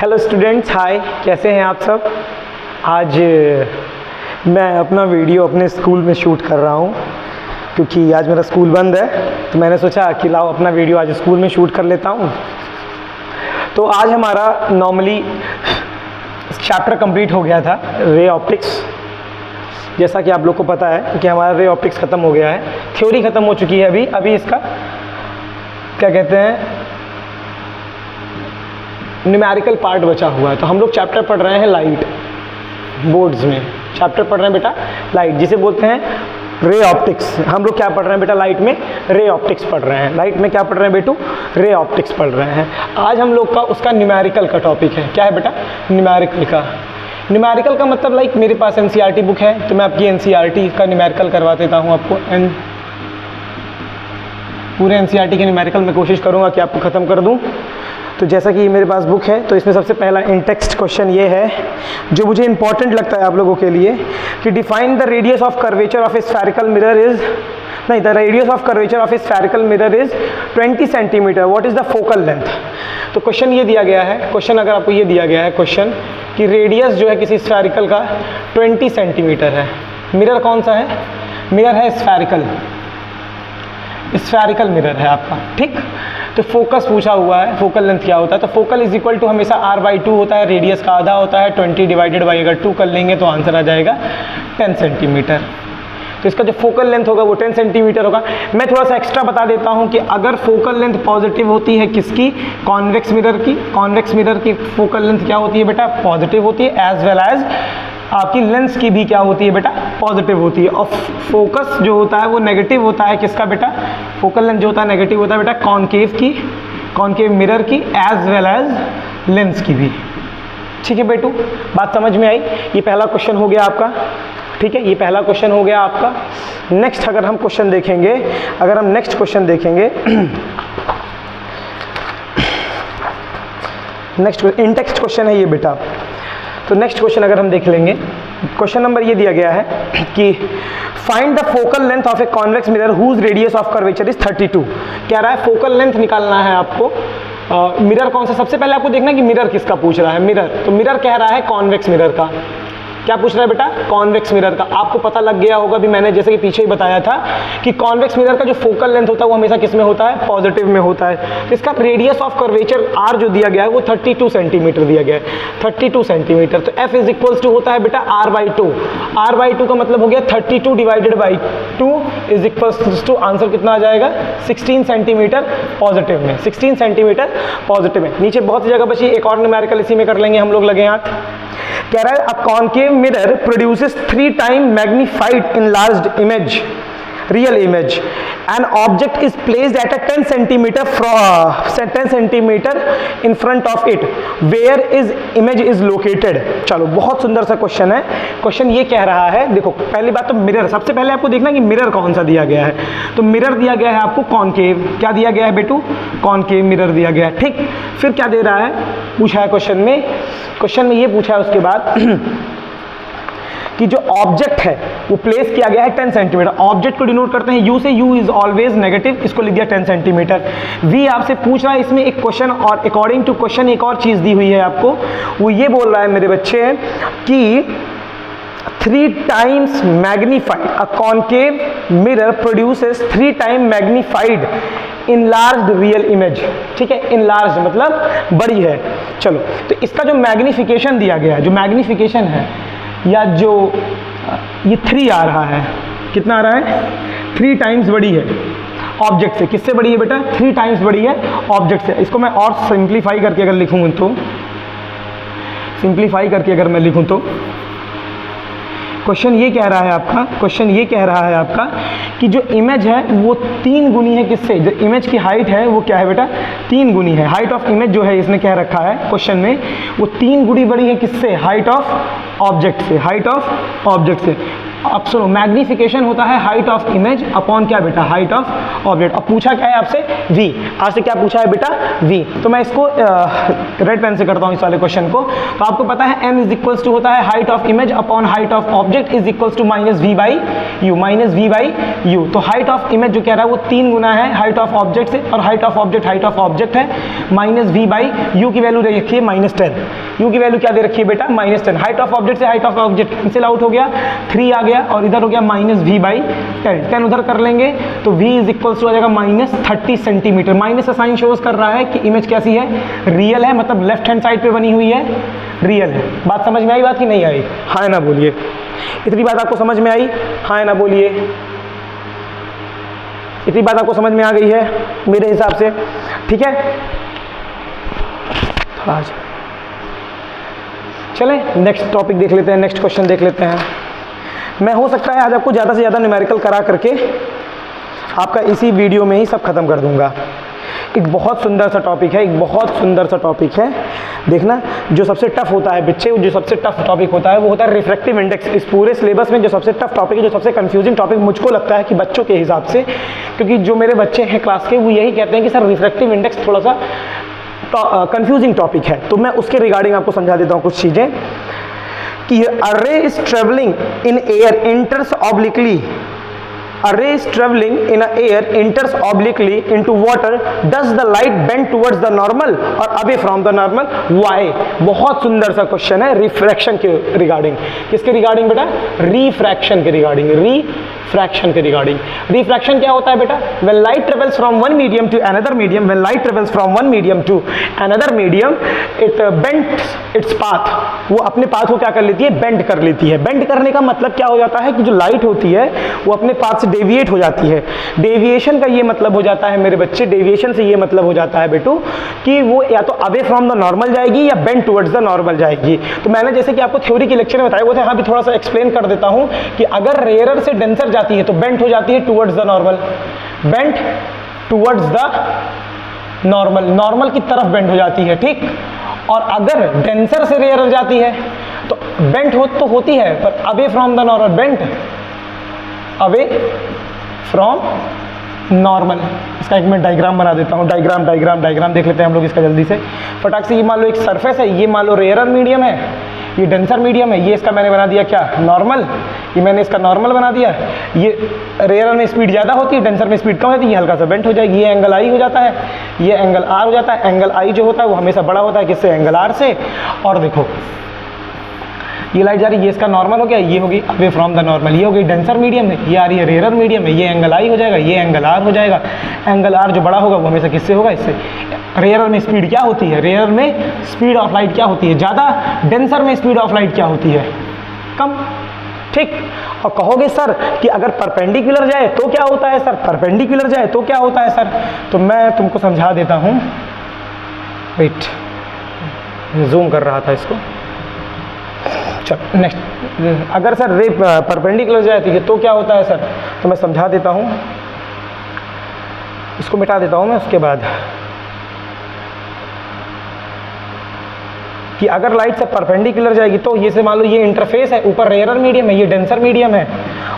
Hello students, हाय, कैसे हैं आप सब। आज मैं अपना वीडियो अपने स्कूल में शूट कर रहा हूँ क्योंकि आज मेरा स्कूल बंद है, तो मैंने सोचा कि लाओ अपना वीडियो आज स्कूल में शूट कर लेता हूँ। तो आज हमारा नॉर्मली चैप्टर कंप्लीट हो गया था रे ऑप्टिक्स। जैसा कि आप लोग को पता है कि हमारा रे ऑप्टिक्स ख़त्म हो गया है, थ्योरी ख़त्म हो चुकी है। अभी इसका क्या कहते हैं, न्यूमेरिकल पार्ट बचा हुआ है। तो हम लोग चैप्टर पढ़ रहे हैं लाइट, बोर्ड्स में चैप्टर पढ़ रहे हैं बेटा लाइट, जिसे बोलते हैं रे ऑप्टिक्स। हम लोग क्या पढ़ रहे हैं बेटा, लाइट में रे ऑप्टिक्स पढ़ रहे हैं। लाइट में क्या पढ़ रहे हैं बेटू, रे ऑप्टिक्स पढ़ रहे हैं। आज हम लोग का उसका न्यूमेरिकल का टॉपिक है। क्या है बेटा, न्यूमेरिकल का। न्यूमेरिकल का मतलब लाइक मेरे पास एनसीईआरटी बुक है तो मैं आपकी एनसीईआरटी का न्यूमेरिकल करवा देता हूँ आपको। पूरे एनसीईआरटी के न्यूमेरिकल मैं कोशिश करूँगा कि आपको ख़त्म कर दूँ। तो जैसा कि मेरे पास बुक है तो इसमें सबसे पहला इन टेक्स्ट क्वेश्चन ये है जो मुझे इंपॉर्टेंट लगता है आप लोगों के लिए, कि define the radius of curvature of a spherical mirror is, नहीं, the radius of curvature of a spherical mirror is 20 centimetre, what is the focal length. तो क्वेश्चन ये दिया गया है, क्वेश्चन अगर आपको ये दिया गया है क्वेश्चन कि रेडियस जो है किसी स्फेरिकल का 20 सेंटीमीटर है। मिरर कौन सा है, मिरर है स्फेरिकल, स्फेरिकल मिरर है आपका, ठीक। तो फोकस पूछा हुआ है, फोकल लेंथ क्या होता है। तो फोकल इज इक्वल टू हमेशा r/2 होता है, रेडियस का आधा होता है, 20 डिवाइडेड बाई अगर 2 कर लेंगे तो आंसर आ जाएगा 10 सेंटीमीटर। तो इसका जो फोकल लेंथ होगा वो 10 सेंटीमीटर होगा। मैं थोड़ा सा एक्स्ट्रा बता देता हूँ कि अगर फोकल लेंथ पॉजिटिव होती है किसकी, कॉन्वेक्स मिरर की, कॉन्वेक्स मिरर की फोकल लेंथ क्या होती है बेटा, पॉजिटिव होती है, एज वेल एज आपकी लेंस की भी क्या होती है बेटा, पॉजिटिव होती है। और फोकस जो होता है वो नेगेटिव होता है किसका बेटा, फोकल लेंथ जो होता है नेगेटिव होता है बेटा कॉनकेव की, कॉनकेव मिरर की, एज वेल एज लेंस की भी। ठीक है बेटू, बात समझ में आई। ये पहला क्वेश्चन हो गया आपका, ठीक है, ये पहला क्वेश्चन हो गया आपका। नेक्स्ट अगर हम क्वेश्चन देखेंगे, अगर हम नेक्स्ट क्वेश्चन देखेंगे, नेक्स्ट इन टेक्स्ट क्वेश्चन है ये बेटा। तो नेक्स्ट क्वेश्चन अगर हम देख लेंगे, क्वेश्चन नंबर ये दिया गया है कि find the focal length of a convex mirror whose radius of curvature is 32। कह रहा है फोकल लेंथ निकालना है आपको। मिरर कौन सा, सबसे पहले आपको देखना है कि मिरर किसका पूछ रहा है। मिरर, तो मिरर कह रहा है कॉन्वेक्स मिरर का। क्या पूछ रहा है बेटा, कॉन्वेक्स मिरर का। आपको पता लग गया होगा भी, मैंने जैसे कि पीछे ही बताया था कि कॉन्वेक्स मिरर का जो फोकल लेंथ होता है वो हमेशा किस में होता है, पॉजिटिव में होता है। तो इसका रेडियस ऑफ कर्वेचर आर जो दिया गया है वो 32 सेंटीमीटर दिया गया है, 32 सेंटीमीटर। तो एफ इज इक्वल्स टू होता है बेटा r/2। r/2 का मतलब हो गया 32 divided by 2 is equals to answer कितना आ जाएगा, 16 सेंटीमीटर पॉजिटिव में, 16 सेंटीमीटर पॉजिटिव में। नीचे बहुत सी जगह बची, एक और न्यूमेरिकल इसी में कर लेंगे हम लोग, लगे हाथ। कह रहा है a concave mirror produces 3 time magnified enlarged image, real image, an object is placed at a 10 centimetre in front of it, where is image is located. चलो, बहुत सुंदर सा क्वेश्चन है। क्वेश्चन ये कह रहा है, देखो पहली बात तो मिरर, सबसे पहले आपको देखना कि मिरर कौन सा दिया गया है। तो मिरर दिया गया है आपको कॉनकेव, क्या दिया गया है बेटू, कॉनकेव मिरर दिया गया है, ठीक। फिर क्या दे रहा है, पूछा है क्वेश्चन में, क्वेश्चन में ये पूछा है उसके बाद कि जो ऑब्जेक्ट है वो प्लेस किया गया है 10 सेंटीमीटर। ऑब्जेक्ट को डिनोट करते हैं यू से, यू इज ऑलवेज नेगेटिव, इसको लिख दिया 10 सेंटीमीटर। वी आपसे पूछ रहा है इसमें एक क्वेश्चन, और अकॉर्डिंग टू क्वेश्चन एक और चीज दी हुई है आपको। वो ये बोल रहा है मेरे बच्चे कि 3 टाइम्स मैग्नीफाइड, अ concave mirror produces 3 time magnified enlarged real image, ठीक है। इनलार्ज्ड मतलब बड़ी है। चलो, तो इसका जो मैग्निफिकेशन दिया गया है, जो मैग्निफिकेशन है, या जो ये 3 आ रहा है, कितना आ रहा है, 3 टाइम्स बड़ी है ऑब्जेक्ट से। किससे बड़ी है बेटा, 3 टाइम्स बड़ी है ऑब्जेक्ट से। इसको मैं और सिंप्लीफाई करके अगर लिखूँ तो, सिंप्लीफाई करके अगर मैं लिखूँ तो क्वेश्चन ये कह रहा है आपका, क्वेश्चन ये कह रहा है आपका कि जो इमेज है वो 3 गुनी है किससे, जो इमेज की हाइट है वो क्या है बेटा, 3 गुनी है। हाइट ऑफ इमेज जो है इसने कह रखा है क्वेश्चन में, वो 3 गुनी बड़ी है किससे, हाइट ऑफ ऑब्जेक्ट से, हाइट ऑफ ऑब्जेक्ट से। अब सुनो, मैग्निफिकेशन होता है हाइट ऑफ इमेज अपॉन क्या बेटा, हाइट ऑफ ऑब्जेक्ट। अब पूछा क्या है आपसे, v, आज से क्या पूछा है बेटा, v। तो मैं इसको रेड पेन से करता हूँ इस वाले क्वेश्चन को। तो आपको पता है m इज इक्वल्स टू होता है height of image upon height of object is equals to minus v by u, minus v by u. तो हाइट ऑफ इमेज जो कह रहा है वो 3 गुना है हाइट ऑफ ऑब्जेक्ट से, और हाइट ऑफ ऑब्जेक्ट है माइनस v बाई यू की वैल्यू दे रखी है -10। यू की वैल्यू क्या दे रखी है बेटा, -10। हाइट ऑफ ऑब्जेक्ट से height of object cancel out हो गया, 3 आ गया, और इधर हो गया -v बाई 10। 10 उधर कर लेंगे तो v इज इक्वल्स टू आ जाएगा -30 सेंटीमीटर। माइनस का साइन शोज कर रहा है कि इमेज कैसी है, रियल है, मतलब लेफ्ट हैंड साइड पे बनी हुई है, रियल है। बात समझ में आई, बात की नहीं आई, हाँ ना बोलिए। इतनी बात आपको समझ में आई, हाँ ना बोलिए। इतनी बात आपको समझ में आ गई है मेरे हिसाब से, ठीक है। आज चलें नेक्स्ट टॉपिक देख लेते हैं, नेक्स्ट क्वेश्चन देख लेते हैं। मैं हो सकता है आज आपको ज़्यादा से ज़्यादा न्यूमेरिकल करा करके आपका इसी वीडियो में ही सब खत्म कर दूंगा। एक बहुत सुंदर सा टॉपिक है, एक बहुत सुंदर सा टॉपिक है। देखना, जो सबसे टफ होता है बच्चे, जो सबसे टफ टॉपिक होता है वो होता है रिफ्रैक्टिव इंडेक्स। इस पूरे सिलेबस में जो सबसे टफ टॉपिक है, जो सबसे कंफ्यूजिंग टॉपिक मुझको लगता है कि बच्चों के हिसाब से, क्योंकि जो मेरे बच्चे हैं क्लास के वो यही कहते हैं कि सर रिफ्रैक्टिव इंडेक्स थोड़ा सा कंफ्यूजिंग टॉपिक है। तो मैं उसके रिगार्डिंग आपको समझा देता हूँ कुछ चीज़ें कि a ray is traveling in air enters obliquely. A ray is traveling in a air enters obliquely into water. Does the light bend towards the normal or away from the normal? Why? बहुत सुंदर सा question है refraction के regarding. किसके regarding बेटा? Refraction के regarding. Refraction के regarding. Refraction क्या होता है बेटा? When light travels from one medium to another medium, when light travels from one medium to another medium, it bends its path. वो अपने पाथ को क्या कर लेती है? बेंड कर लेती है। बेंड करने का मतलब क्या हो जाता है कि जो लाइट होती है वो अपने पाथ से डेविएट हो जाती है। डेविएशन का ये मतलब हो जाता है मेरे बच्चे, डेविएशन से ये मतलब हो जाता है बेटू कि वो या तो अवे फ्रॉम द नॉर्मल जाएगी या बेंड टुवर्ड्स द नॉर्मल जाएगी। तो मैंने जैसे कि आपको थ्योरी के लेक्चर में बताया वो थे, हाँ भी थोड़ा सा एक्सप्लेन कर देता हूँ कि अगर रेयरर से डेंसर जाती है तो बेंड हो जाती है towards the normal, bend towards the normal, normal की तरफ बेंड हो जाती है, ठीक। और अगर डेंसर से रेयरर जाती है तो बेंट हो तो होती है पर away from the normal, bent away from normal. इसका एक मैं डायग्राम बना देता हूँ, डायग्राम देख लेते हैं हम लोग इसका जल्दी से फटाक से। ये मान लो एक सरफेस है, ये मान लो रेयरर मीडियम है, ये डेंसर मीडियम है, ये इसका मैंने बना दिया क्या, नॉर्मल। ये मैंने इसका नॉर्मल बना दिया। ये रेयरर में स्पीड ज़्यादा होती है, डेंसर में स्पीड कम होती है, ये हल्का सा बेंट हो जाएगी। ये एंगल आई हो जाता है, ये एंगल आर हो जाता है। एंगल आई जो होता है वो हमेशा बड़ा होता है किससे, एंगल आर से। और देखो ये लाइट जा रही है, ये इसका नॉर्मल हो गया, ये होगी अवे फ्रॉम द नॉर्मल, ये हो गई डेंसर मीडियम है, ये आ रही है रेयरर मीडियम है, ये एंगल आई हो जाएगा, ये एंगल आर हो जाएगा। एंगल आर जो बड़ा होगा वो हमेशा किससे होगा, इससे। रेयरर में स्पीड क्या होती है, रेयरर में स्पीड ऑफ लाइट क्या होती है, ज़्यादा। डेंसर में स्पीड ऑफ लाइट क्या होती है, कम, ठीक। और कहोगे सर कि अगर परपेंडिकुलर जाए तो क्या होता है सर, परपेंडिकुलर जाए तो क्या होता है सर, तो मैं तुमको समझा देता हूँ। वेट, जूम कर रहा था इसको। चलो नेक्स्ट, अगर सर रे परपेंडिकुलर जाए तो क्या होता है सर, तो मैं समझा देता हूँ, इसको मिटा देता हूँ मैं उसके बाद। कि अगर लाइट से परपेंडिकुलर जाएगी तो ये से मान लो ये इंटरफेस है, ऊपर रेयरर मीडियम है, ये डेंसर मीडियम है,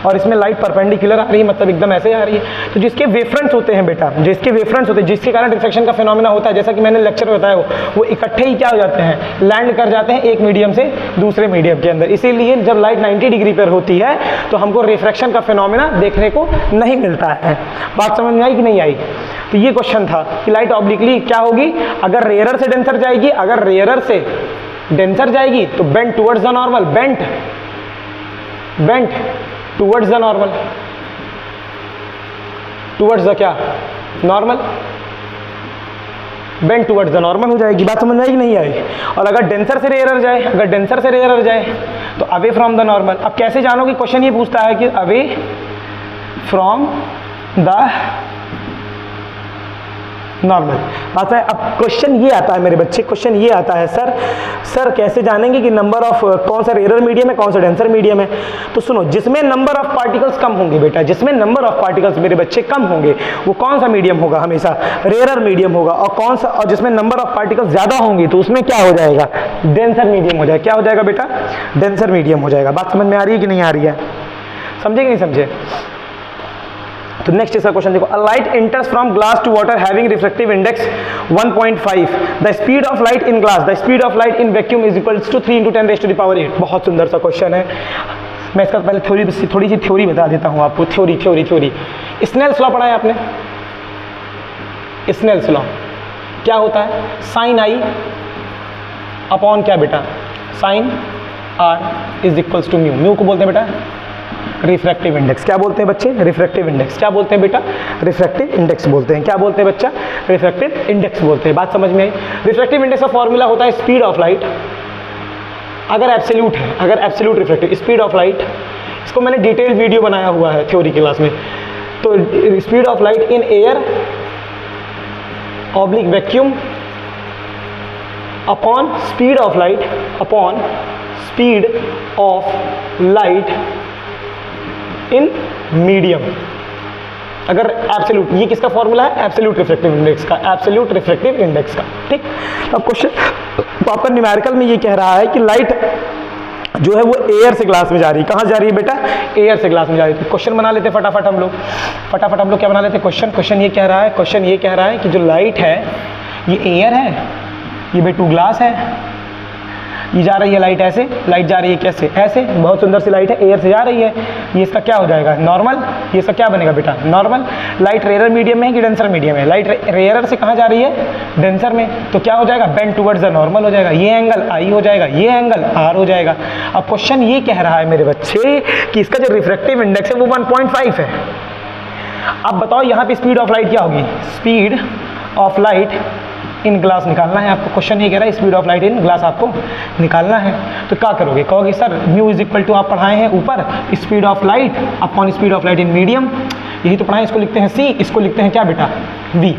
और इसमें लाइट परपेंडिकुलर आ रही है, मतलब एकदम ऐसे आ रही है। तो जिसके वेवफ्रंट्स होते हैं बेटा, जिसके वेवफ्रंट्स होते हैं, जिसके कारण रिफ्लेक्शन का फिनोमेना होता है, जैसा कि मैंने लेक्चर में बताया, वो इकट्ठे ही क्या हो जाते हैं, लैंड कर जाते हैं एक मीडियम से दूसरे मीडियम के अंदर। इसीलिए जब लाइट 90 डिग्री पर होती है तो हमको रिफ्रैक्शन का फिनोमेना देखने को नहीं मिलता है। बात समझ में आई कि नहीं आई? तो ये क्वेश्चन था कि लाइट ऑब्लिकली क्या होगी, अगर रेयरर से डेंसर जाएगी, अगर रेयरर से डेंसर जाएगी तो bent towards the normal, bent towards the normal, towards the क्या, normal, bent towards the normal हो जाएगी। बात समझ में आई कि नहीं आई? और अगर डेंसर से रेयरर जाए, अगर डेंसर से रेयरर जाए तो अवे फ्रॉम द नॉर्मल। अब कैसे जानोगे, क्वेश्चन ये पूछता है कि अवे फ्रॉम द नॉर्मल। बात है, अब क्वेश्चन ये आता है मेरे बच्चे, क्वेश्चन ये आता है सर कैसे जानेंगे कि नंबर ऑफ कौन सा रेयरर मीडियम है, कौन सा डेंसर मीडियम है। तो सुनो, जिसमें नंबर ऑफ पार्टिकल्स कम होंगे बेटा, जिसमें नंबर ऑफ पार्टिकल्स मेरे बच्चे कम होंगे वो कौन सा मीडियम होगा, हमेशा रेयरर मीडियम होगा। और कौन सा, और जिसमें नंबर ऑफ पार्टिकल्स ज्यादा होंगी तो उसमें क्या हो जाएगा, डेंसर मीडियम हो जाएगा। क्या हो जाएगा बेटा, डेंसर मीडियम हो जाएगा। बात समझ में आ रही है कि नहीं आ रही है? समझे कि नहीं समझे? तो नेक्स्ट इसका क्वेश्चन देखो, a light enters from glass to water having refractive index 1.5, the speed of light in glass, the speed of light in vacuum is equals to 3 × 10⁸ बहुत सुंदर सा क्वेश्चन है। मैं इसका पहले थोड़ी सी थ्योरी बता देता हूँ आपको। थ्योरी स्नेल्स लॉ पढ़ा है आपने? स्नेल्स लॉ क्या होता है? साइन आई अपॉन क्या बेटा? Sine r is equals to mu. Mu को बोलते हैं बेटा रिफ्रैक्टिव इंडेक्स। क्या बोलते हैं बच्चे? Refractive index. क्या बोलते हैं बेटा? रिफ्रैक्टिव इंडेक्स बोलते हैं। क्या बोलते हैं बच्चा? रिफ्रैक्टिव इंडेक्स बोलते हैं। बात समझ में आई? रिफ्रैक्टिव इंडेक्स का फॉर्मूला होता है स्पीड ऑफ लाइट, अगर एब्सोल्यूट है, अगर absolute refractive speed of light, इसको मैंने डिटेल वीडियो बनाया हुआ है थ्योरी क्लास में। तो speed of light in air oblique vacuum upon speed of light upon speed of light in medium, अगर एब्सोल्यूट। ये किसका फॉर्मूला है? एब्सोल्यूट रिफ्रैक्टिव इंडेक्स का, एब्सोल्यूट रिफ्रैक्टिव इंडेक्स का। ठीक, अब क्वेश्चन तो आपका न्यूमेरिकल में ये कह रहा है कि लाइट जो है वो एयर से ग्लास में जा रही है। कहाँ जा रही है बेटा? एयर से ग्लास में जा रही है। तो क्वेश्चन बना लेते फटाफट हम लोग क्या बना लेते? क्वेश्चन ये कह रहा है कि जो लाइट है ये एयर है, ये बेटू ग्लास है, ये जा रही है लाइट ऐसे, लाइट जा रही है कैसे? ऐसे। बहुत सुंदर सी लाइट है, एयर से जा रही है। ये इसका क्या हो जाएगा? नॉर्मल। ये इसका क्या बनेगा बेटा? नॉर्मल। लाइट रेयर मीडियम में है कि डेंसर मीडियम है? लाइट रेयर से कहाँ जा रही है? डेंसर में। तो क्या हो जाएगा? बेंड टुवर्ड्स द नॉर्मल हो जाएगा। ये एंगल आई हो जाएगा, ये एंगल आर हो जाएगा। अब क्वेश्चन ये कह रहा है मेरे बच्चे कि इसका जो रिफ्रैक्टिव इंडेक्स है वो 1.5 है। अब बताओ यहाँ पे स्पीड ऑफ लाइट क्या होगी? Speed of light in glass निकालना है आपको। क्वेश्चन ये कह रहा है speed of light in glass आपको निकालना है। तो क्या करोगे? कहोगे sir mu is equal to, आप पढ़ाए हैं ऊपर, speed of light upon speed of light in medium, यही तो पढ़ाए। इसको लिखते हैं सी, इसको लिखते हैं क्या बेटा? वी।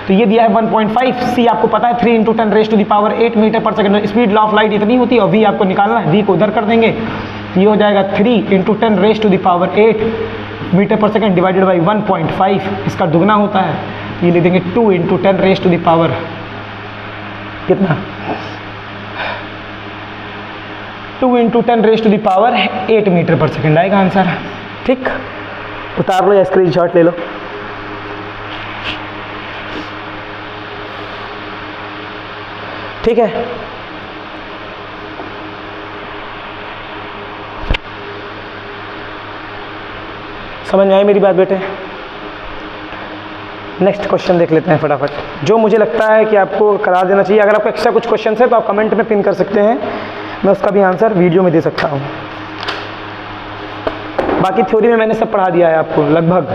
तो ये दिया है 1.5, सी आपको पता है 3 × 10⁸ मीटर पर सेकंड। स्पीड ऑफ लाइट इतनी होती है और वी आपको निकालना है। वी को उधर कर देंगे, ये हो जाएगा 3 × 10⁸ मीटर पर सेकंड डिवाइडेड बाई 1.5, इसका दुगना होता है। ये लिख देंगे 2 × 10⁻⁸ कितना? 2 × 10⁸ मीटर पर सेकंड आएगा आंसर। ठीक, उतार लो या स्क्रीनशॉट ले लो। ठीक है, समझ में आई मेरी बात बेटे? नेक्स्ट क्वेश्चन देख लेते हैं फटाफट, जो मुझे लगता है कि आपको करा देना चाहिए। अगर आपको एक्स्ट्रा कुछ क्वेश्चन है तो आप कमेंट में पिन कर सकते हैं, मैं उसका भी आंसर वीडियो में दे सकता हूँ। बाकी थ्योरी में मैंने सब पढ़ा दिया है आपको लगभग।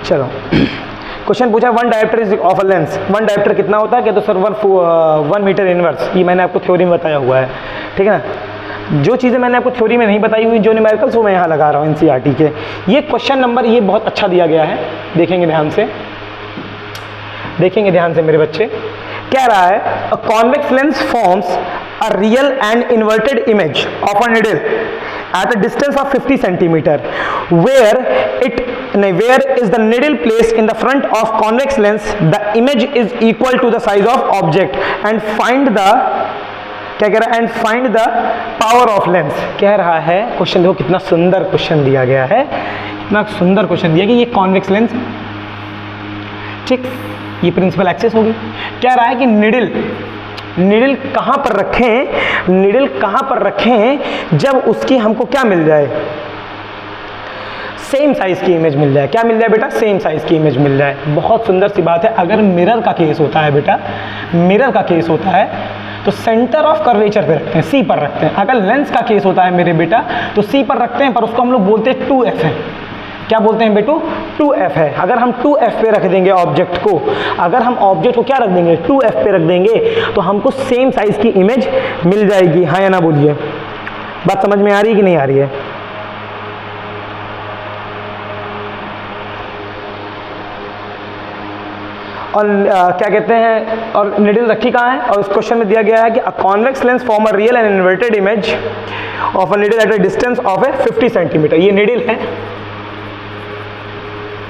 चलो, क्वेश्चन पूछा 1 dioptre is of a lens. 1 dioptre कितना होता है? क्या तो सर 1 मीटर इनवर्स। ये मैंने आपको थ्योरी में बताया हुआ है। ठीक है ना? जो चीज़ें मैंने आपको थ्योरी में नहीं बताई हुई, जो न्यूमेरिकल्स वो मैं यहाँ लगा रहा हूँ एनसीईआरटी के। ये क्वेश्चन नंबर ये बहुत अच्छा दिया गया है, देखेंगे ध्यान से, देखेंगे ध्यान से मेरे बच्चे। कह रहा है a convex lens forms a real and inverted image of a needle at a distance of 50 centimeter where is the needle placed in the front of convex lens, the image is equal to the size of object and find the क्या कह रहा है? and find the power of lens। कह रहा है question देखो कितना सुंदर क्वेश्चन दिया गया है, कितना सुंदर क्वेश्चन दिया कि ये कॉन्वेक्स लेंस, ठीक, ये प्रिंसिपल एक्सिस होगी। कह रहा है कि निडल कहाँ पर रखें, निडल कहाँ पर रखें जब उसकी हमको क्या मिल जाए? सेम साइज की इमेज मिल जाए। क्या मिल जाए बेटा? सेम साइज की इमेज मिल जाए। बहुत सुंदर सी बात है। अगर मिरर का केस होता है बेटा, मिरर का केस होता है तो सेंटर ऑफ कर्वेचर पे रखते हैं, सी पर रखते हैं। अगर लेंस का केस होता है मेरे बेटा तो सी पर रखते हैं, पर उसको हम लोग बोलते हैं 2f है। क्या बोलते हैं बेटू? 2f है। अगर हम 2f पे रख देंगे ऑब्जेक्ट को, अगर हम ऑब्जेक्ट को क्या रख देंगे? 2f पे रख देंगे तो हमको सेम साइज की इमेज मिल जाएगी। हाँ या ना बोलिए, बात समझ में आ रही है कि नहीं आ रही है? और क्या कहते हैं, और निडल रखी कहाँ है? और उस क्वेश्चन में दिया गया है कि a convex lens form a real and inverted image of a needle at a distance of A 50 centimetre. ये निडल है,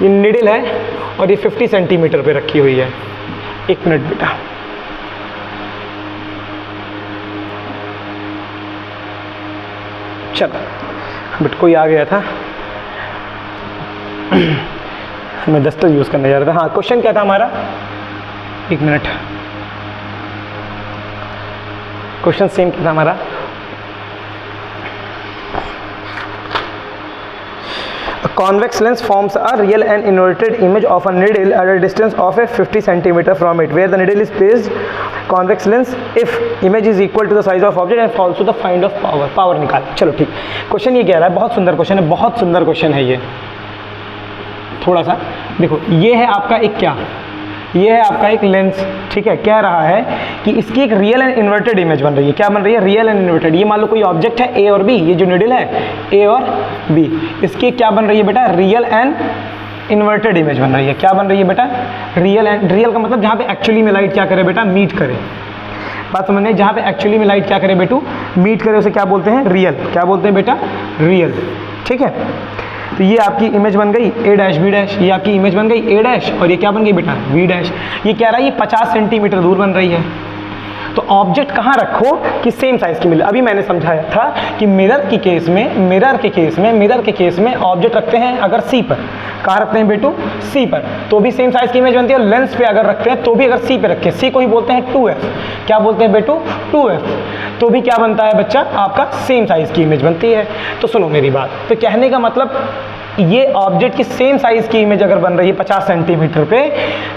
ये निडल है और ये 50 सेंटीमीटर पे रखी हुई है। 1 मिनट बेटा, चलो बट कोई आ गया था, मैं डस्टर यूज़ करने जा रहा था। हाँ, क्वेश्चन क्या था हमारा? 1 मिनट, क्वेश्चन सेम क्या था हमारा? A convex lens forms a real and inverted image of a needle at a distance of a 50 centimeter from it, where the needle is placed convex lens if image is equal to the size of object and also the find of power। Power निकाल। चलो ठीक, question ये कह रहा है, बहुत सुंदर question है, बहुत सुंदर क्वेश्चन है ये। थोड़ा सा देखो, ये है आपका एक क्या, ये है आपका एक लेंस, ठीक है। कह रहा है कि इसकी एक रियल एंड इन्वर्टेड इमेज बन रही है। क्या बन रही है? Real and inverted. ये मान लो कोई ऑब्जेक्ट है ए और बी, ये जो निडल है ए और बी, इसकी क्या बन रही है बेटा? रियल एंड इन्वर्टेड इमेज बन रही है। क्या बन रही है बेटा? रियल एंड, रियल का मतलब जहाँ पे एक्चुअली में लाइट क्या करे बेटा? मीट करे। बात समझने, जहाँ पे एक्चुअली में लाइट क्या करे बेटू? मीट करे, उसे क्या बोलते हैं? रियल। क्या बोलते हैं बेटा? रियल, ठीक है। तो ये आपकी इमेज बन गई ए डैश बी डैश, ये आपकी इमेज बन गई ए डैश, और ये क्या बन गई बेटा? B dash. ये कह रहा है ये 50 सेंटीमीटर दूर बन रही है। तो ऑब्जेक्ट कहाँ रखो कि सेम साइज की मिले? अभी मैंने समझाया था कि मिरर के केस में ऑब्जेक्ट रखते हैं अगर सी पर। कहाँ रखते हैं बेटू? सी पर, तो भी सेम साइज की इमेज बनती है। और लेंस पे अगर रखते हैं तो भी अगर सी पे रखें, सी को ही बोलते हैं 2f। क्या बोलते हैं बेटू? 2f। तो भी क्या बनता है बच्चा? आपका सेम साइज की इमेज बनती है। तो सुनो मेरी बात, तो कहने का मतलब ये ऑब्जेक्ट की सेम साइज की इमेज अगर बन रही है 50 सेंटीमीटर पे,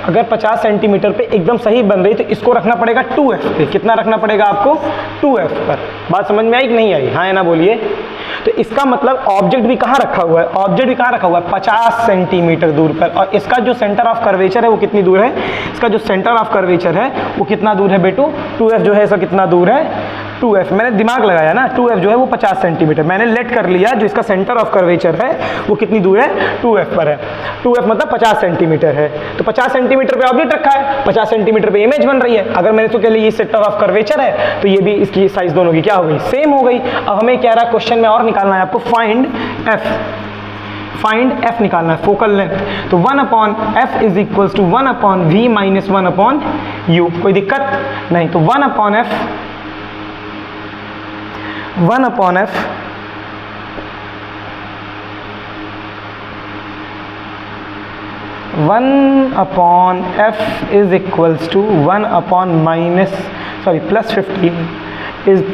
अगर 50 सेंटीमीटर पे एकदम सही बन रही है, तो इसको रखना पड़ेगा 2f पे। कितना रखना पड़ेगा आपको? 2f पर। बात समझ में आई कि नहीं आई? हाँ या ना बोलिए। तो इसका मतलब ऑब्जेक्ट भी कहाँ रखा हुआ है? ऑब्जेक्ट भी कहाँ रखा हुआ है? 50 सेंटीमीटर दूर पर। और इसका जो सेंटर ऑफ कर्वेचर है वो कितनी दूर है? इसका जो सेंटर ऑफ कर्वेचर है वो कितना दूर है बेटू? 2f जो है इसका कितना दूर है? 2f। मैंने दिमाग लगाया ना, 2f जो है वो 50 सेंटीमीटर। मैंने लेट कर लिया जो इसका सेंटर ऑफ कर्वेचर है वो कितनी दूर है? 2f पर है। 2f मतलब 50 सेंटीमीटर है। तो 50 सेंटीमीटर पे ऑब्जेक्ट रखा है, 50 सेंटीमीटर पे इमेज बन रही है। अगर मैंने तो कह लिया ये सेंटर ऑफ कर्वेचर है, तो ये भी इसकी साइज दोनों की क्या हो गई? सेम हो गई। अब हमें कह रहा है क्वेश्चन में और निकालना है आपको, फाइंड f निकालना है, फोकल लेंथ। तो 1/f is equals to 1/v minus 1/u। कोई दिक्कत नहीं। तो 1/f is equals to 1/- plus 50 is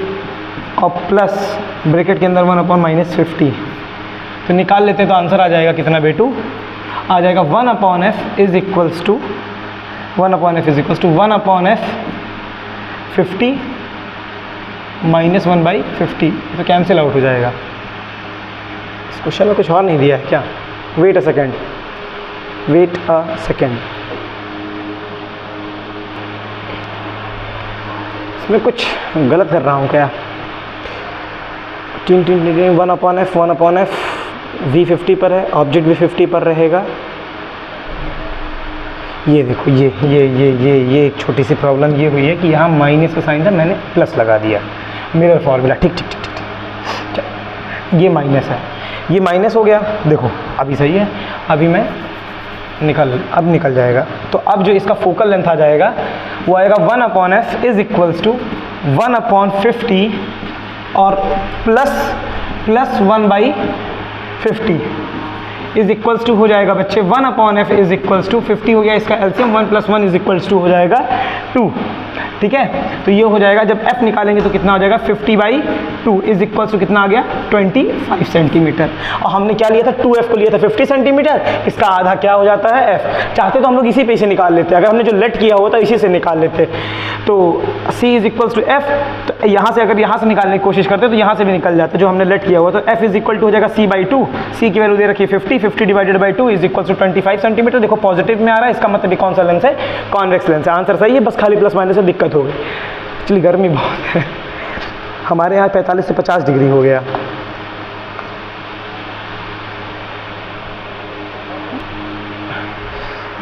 और प्लस ब्रैकेट के अंदर 1/-50। तो निकाल लेते हैं तो आंसर आ जाएगा कितना बेटू? आ जाएगा 1/f is equals to 1/f 50 minus 1/50। तो कैंसिल आउट हो जाएगा। इस क्वेश्चन में कुछ और नहीं दिया है क्या? वेट अ सेकेंड, इसमें कुछ गलत कर रहा हूँ क्या? 1/f v 50 पर है, ऑब्जेक्ट भी 50 पर रहेगा। ये देखो, ये एक छोटी सी प्रॉब्लम ये हुई है कि यहाँ माइनस का साइन था, मैंने प्लस लगा दिया। मिरर फॉर्मूला, ठीक। ये माइनस है, ये माइनस हो गया। देखो अभी सही है, अभी मैं निकल जाएगा। तो अब जो इसका फोकल लेंथ आ जाएगा वो आएगा 1/f इज इक्वल्स टू 1/50 और प्लस 1/50 इज इक्वल्स टू हो जाएगा बच्चे 1/f इज इक्वल्स टू 50 हो गया। इसका एलसीएम 1 + 1 इज इक्वल्स टू हो जाएगा 2। ठीक है, तो ये हो जाएगा, जब f निकालेंगे तो कितना हो जाएगा 50/2 इज इक्वल्स टू कितना आ गया 25 सेंटीमीटर। और हमने क्या लिया था 2f को लिया था 50 सेंटीमीटर, इसका आधा क्या हो जाता है f। चाहते तो हम लोग इसी पे से निकाल लेते, अगर हमने जो लेट किया हुआ था इसी से निकाल लेते। तो c is equals to f, तो यहाँ से अगर यहाँ से निकालने की कोशिश करते तो यहाँ से भी निकल जाता जो हमने लेट किया हुआ। तो f इज इक्वल टू हो जाएगा c/2, c की वैल्यू दे रखी है 50 divided by 2 is equals to 25 centimetre. देखो पॉजिटिव में आ रहा है, इसका मतलब कौन सा लेंस है, कॉन्वेक्स लेंस है। आंसर सही है, बस खाली प्लस माइनस से दिक्कत हो गई। एक्चुअली गर्मी बहुत है, हमारे यहाँ 45 से 50 डिग्री हो गया।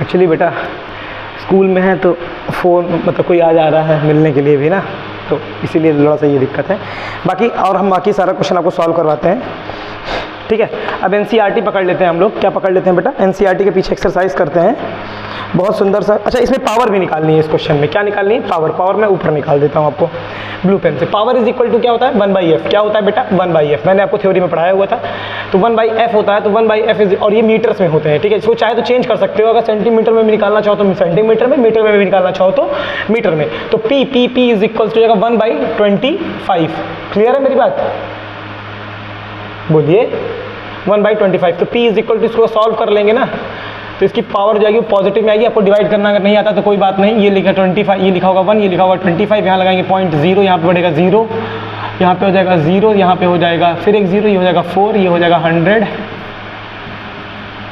एक्चुअली बेटा स्कूल में है तो फ़ोन मतलब कोई आ जा रहा है मिलने के लिए भी ना, तो इसीलिए थोड़ा सा ये दिक्कत है। बाकी और हम बाकी सारा क्वेश्चन आपको सॉल्व करवाते हैं। ठीक है। अब एनसीईआरटी पकड़ लेते हैं हम लोग। क्या पकड़ लेते हैं बेटा? एनसीईआरटी के पीछे एक्सरसाइज करते हैं, बहुत सुंदर सा। अच्छा, इसमें पावर भी निकालनी है इस क्वेश्चन में। क्या निकालनी है? पावर मैं ऊपर निकाल देता हूँ आपको ब्लू पेन से। पावर इज इक्वल टू क्या होता है? 1/f। क्या होता है बेटा? 1/f। मैंने आपको थ्योरी में पढ़ाया हुआ था। तो 1/f होता है, तो 1/f इज, और ये मीटर्स में होते हैं, ठीक है। इसको चाहे तो चेंज कर सकते हो, अगर सेंटीमीटर में भी निकालना चाहो तो सेंटीमीटर में, मीटर में भी निकालना चाहो तो मीटर में। तो p is equal to 1/25। Clear है मेरी बात? बोलिए 1/25। तो p इज इक्वल टू, इसको सॉल्व कर लेंगे ना तो इसकी पावर जाएगी पॉजिटिव में आएगी। आपको डिवाइड करना अगर नहीं आता तो कोई बात नहीं, ये लिखा 25, ये लिखा होगा 1, ये लिखा होगा 25, यहाँ लगाएंगे 0.0, यहाँ पे बढ़ेगा 0, यहाँ पे हो जाएगा 0, यहाँ पे हो जाएगा फिर एक 0, ये हो जाएगा 4, ये हो जाएगा 100।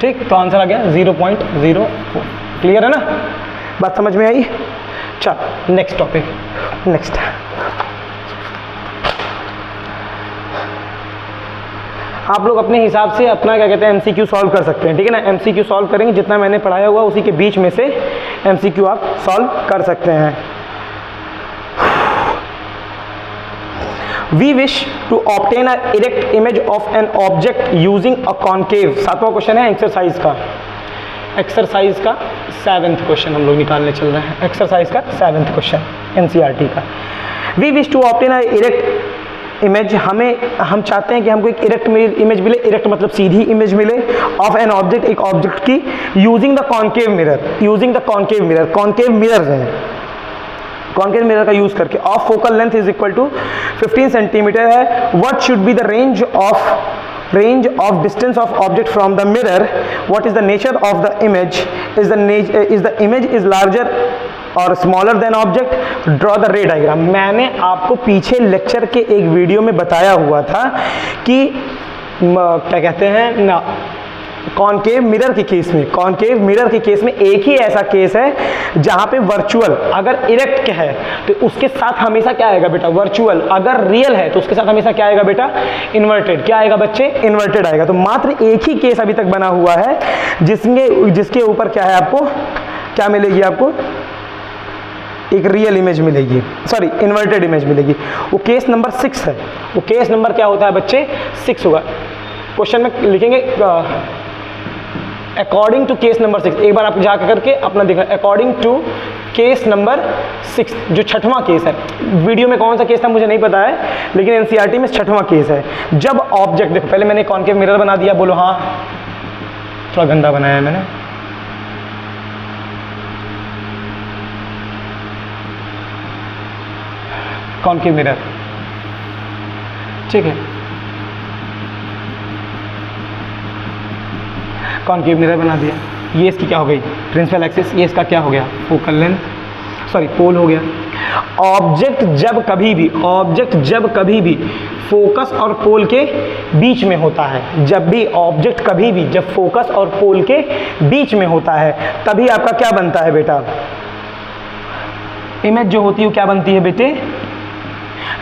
ठीक, तो आंसर आ गया 0.04। क्लियर है ना? बात समझ में आई? चल नेक्स्ट टॉपिक। नेक्स्ट आप लोग अपने हिसाब से अपना क्या कहते हैं एमसीक्यू सॉल्व कर सकते हैं, ठीक है ना। एमसीक्यू सॉल्व करेंगे, जितना मैंने पढ़ाया हुआ उसी के बीच में से एमसीक्यू आप सॉल्व कर सकते हैं। We wish to obtain an erect image of an object using a concave। 7वां क्वेश्चन है एक्सरसाइज का। एक्सरसाइज का 7th क्वेश्चन हम लोग निकालने चल रहे हैं। एक्सरसाइज का 7th क्वेश्चन एनसीईआरटी का। We wish to obtain an erect image, हम चाहते हैं कि हमको एक इरेक्ट इमेज मिले। इरेक्ट मतलब सीधी इमेज मिले ऑफ एन ऑब्जेक्ट, एक ऑब्जेक्ट की, using the concave mirror. Using the concave mirror, concave mirror है, कॉन्केव मिरर का यूज करके। Of focal length is equal to 15 centimetre है। What should be the range of distance of object from the mirror? What is the nature of the image? Is the image is larger और smaller than object? Draw the ray diagram. मैंने आपको पीछे lecture के एक video में बताया हुआ था कि क्या कहते हैं ना, कॉन्केव मिरर के केस में, कॉन्केव मिरर के केस में एक ही ऐसा केस है जहां पे वर्चुअल अगर इरेक्ट है तो उसके साथ हमेशा क्या आएगा बेटा? वर्चुअल। अगर रियल है तो उसके साथ हमेशा क्या आएगा बेटा? इन्वर्टेड। क्या आएगा बच्चे? इन्वर्टेड आएगा। तो मात्र एक ही केस अभी तक बना हुआ है जिसके ऊपर क्या है, आपको क्या मिलेगी? आपको एक रियल इमेज मिलेगी, सॉरी इन्वर्टेड इमेज मिलेगी। वो केस नंबर 6 है। वो केस नंबर क्या होता है बच्चे? 6 होगा। क्वेश्चन में लिखेंगे अकॉर्डिंग टू केस नंबर 6। एक बार आप जाकर करके अपना देखना, अकॉर्डिंग टू केस नंबर 6, जो 6वां केस है। वीडियो में कौन सा केस था मुझे नहीं पता है, लेकिन एनसीईआरटी में 6वां केस है। जब ऑब्जेक्ट, देखो पहले मैंने कॉन्केव मिरर बना दिया, बोलो हाँ, थोड़ा गंदा बनाया है मैंने। कॉन्केव मिरर, ठीक है, कॉन्केव मिरर बना दिया। ये इसकी क्या हो गई? Principal axis. ये इसका क्या हो गया? फोकल लेंथ, सॉरी पोल हो गया। ऑब्जेक्ट जब कभी भी फोकस और पोल के बीच में होता है, जब भी ऑब्जेक्ट कभी भी जब फोकस और पोल के बीच में होता है, तभी आपका क्या बनता है बेटा? इमेज जो होती है वो क्या बनती है बेटे?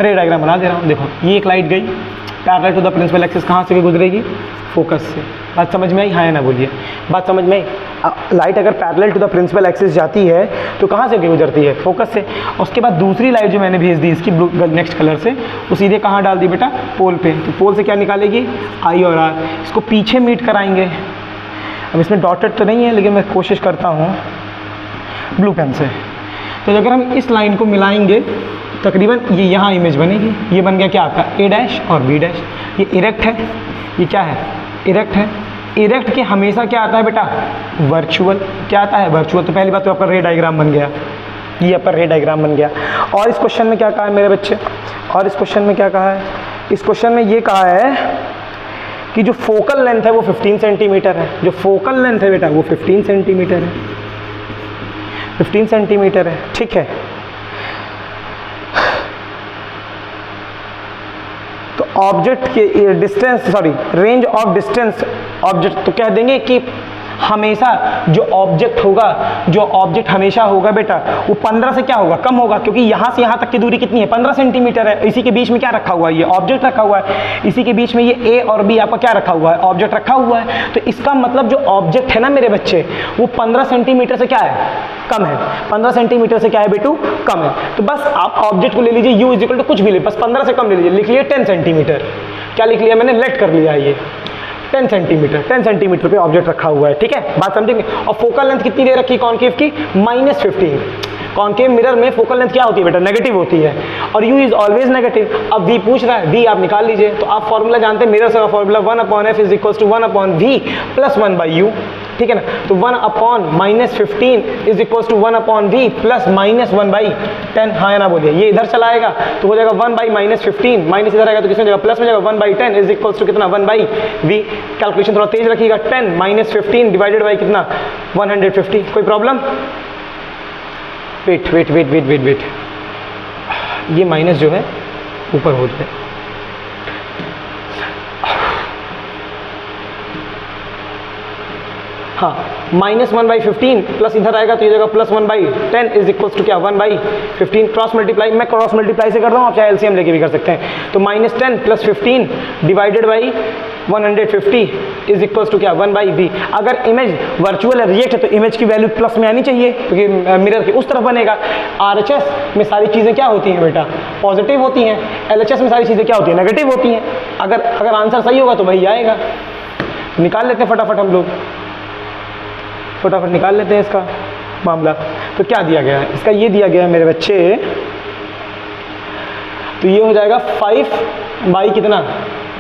रे डायग्राम बना दे रहा हूँ। देखो ये एक लाइट गई parallel to the principal axis, कहाँ से गुजरेगी? फोकस से। बात समझ में आई? हाँ या ना बोलिए। बात समझ में आई? लाइट अगर parallel to the principal axis जाती है तो कहाँ से गुजरती है? फोकस से। उसके बाद दूसरी लाइट जो मैंने भेज दी इसकी ब्लू नेक्स्ट कलर से, वो सीधे कहाँ डाल दी बेटा? पोल पे। तो पोल से क्या निकालेगी? आई और आर। इसको पीछे मीट कराएंगे। अब इसमें डॉटेड तो नहीं है, लेकिन मैं कोशिश करता हूँ ब्लू पेन से। तो अगर हम इस लाइन को मिलाएंगे तकरीबन ये यहाँ इमेज बनेगी। ये बन गया क्या आपका? ए डैश और बी डैश। ये इरेक्ट है, ये क्या है? इरेक्ट है। इरेक्ट के हमेशा क्या आता है बेटा? वर्चुअल। क्या आता है? वर्चुअल। तो पहली बात तो आपका रे डायग्राम बन गया, ये आपका रे डायग्राम बन गया। और इस क्वेश्चन में क्या कहा है मेरे बच्चे? और इस क्वेश्चन में क्या कहा है? इस क्वेश्चन में ये कहा है कि जो फोकल लेंथ है वो 15 सेंटीमीटर है। जो फोकल लेंथ है बेटा वो 15 सेंटीमीटर है, 15 सेंटीमीटर है, ठीक है। तो ऑब्जेक्ट के distance, sorry range of distance object, तो कह देंगे कि हमेशा जो ऑब्जेक्ट हमेशा होगा बेटा वो 15 से क्या होगा? कम होगा, क्योंकि यहाँ से यहाँ तक की दूरी कितनी है? 15 सेंटीमीटर है। इसी के बीच में क्या रखा हुआ है? ये ऑब्जेक्ट रखा हुआ है। इसी के बीच में ये ए और बी आपका क्या रखा हुआ है? ऑब्जेक्ट रखा हुआ है। तो इसका मतलब जो ऑब्जेक्ट है ना मेरे बच्चे, वो 15 सेंटीमीटर से क्या है? कम है। 15 सेंटीमीटर से क्या है बेटू? कम है। तो बस आप ऑब्जेक्ट को ले लीजिए, यू इक्वल टू कुछ भी ले, बस 15 से कम ले लीजिए। लिख लीजिए 10 सेंटीमीटर। क्या लिख लिया मैंने? लेट कर लिया। ये 10 सेंटीमीटर, 10 सेंटीमीटर पे ऑब्जेक्ट रखा हुआ है, ठीक है, बात समझेंगे। और फोकल लेंथ कितनी दे रखी है कॉन्केव की, -15। कॉन्केव मिरर में फोकल लेंथ क्या होती है बेटा, नेगेटिव होती है, और u इज ऑलवेज नेगेटिव। अब v पूछ रहा है, v आप निकाल लीजिए। तो आप फॉर्मूला जानते हैं मिरर से, formula 1/f is equal to 1/v plus 1/u, ठीक है ना। तो 1/-15 is equal to 1/v plus -1/10, हाँ या ना बोलिए। ये इधर चला आएगा तो हो जाएगा 1/-15, माइनस इधर आएगा तो किसमें जाएगा, प्लस में जाएगा, 1/10 इज इक्वल टू कितना, 1/v। कैलकुलेशन थोड़ा तेज रखिएगा, 10 - 15 डिवाइडेड बाई कितना, 150। कोई प्रॉब्लम, वेट, ये माइनस जो है ऊपर हो जाए, हाँ, -1/15 प्लस इधर आएगा तो ये जगह प्लस 1/10 इज इक्वल टू क्या, 1/15। क्रॉस मल्टीप्लाई, मैं क्रॉस मल्टीप्लाई से कर रहा हूँ, आप चाहे एलसीएम लेके भी कर सकते हैं। तो -10 + 15 divided by 150 is equal to क्या, 1/v। अगर इमेज वर्चुअल रिएक्ट है तो इमेज की वैल्यू प्लस में आनी चाहिए, क्योंकि मिरर के उस तरफ बनेगा। RHS में सारी चीज़ें क्या होती हैं बेटा, पॉजिटिव होती हैं। LHS में सारी चीज़ें क्या होती हैं, नेगेटिव होती हैं। अगर आंसर सही होगा तो वही आएगा। निकाल लेते हैं फटाफट, हम लोग फटाफट निकाल लेते हैं इसका मामला। तो क्या दिया गया है इसका, ये दिया गया है मेरे बच्चे, तो ये हो जाएगा 5 कितना,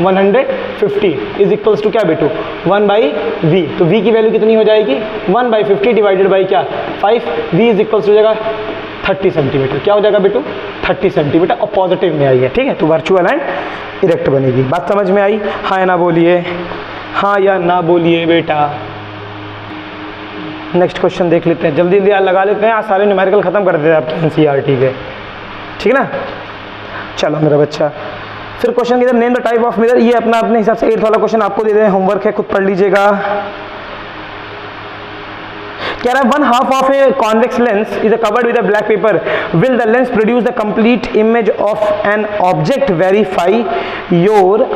150 इज इक्वल्स टू क्या बेटू, 1/v। तो v की वैल्यू कितनी हो जाएगी, 1/50 डिवाइडेड बाई क्या, 5। v इज इक्वल्स हो जाएगा 30 सेंटीमीटर। क्या हो जाएगा बेटू, 30 सेंटीमीटर, और पॉजिटिव में आई है, ठीक है। तो वर्चुअल एंड इरेक्ट बनेगी। बात समझ में आई, हाँ या ना बोलिए, हाँ या ना बोलिए बेटा। नेक्स्ट क्वेश्चन देख लेते हैं, जल्दी जल्दी लगा लेते हैं, आज सारे न्यूमेरिकल खत्म कर देते हैं आपके NCERT के, ठीक है ना। चलो मेरा बच्चा, फिर क्वेश्चन की name the type of mirror, ये अपना अपने हिसाब से 8th वाला क्वेश्चन आपको दे दें, होमवर्क है, खुद पढ़ लीजिएगा। कह रहा है 1/2 of a convex lens is covered with a black pepper, will the lens produce the complete image of an object, verify your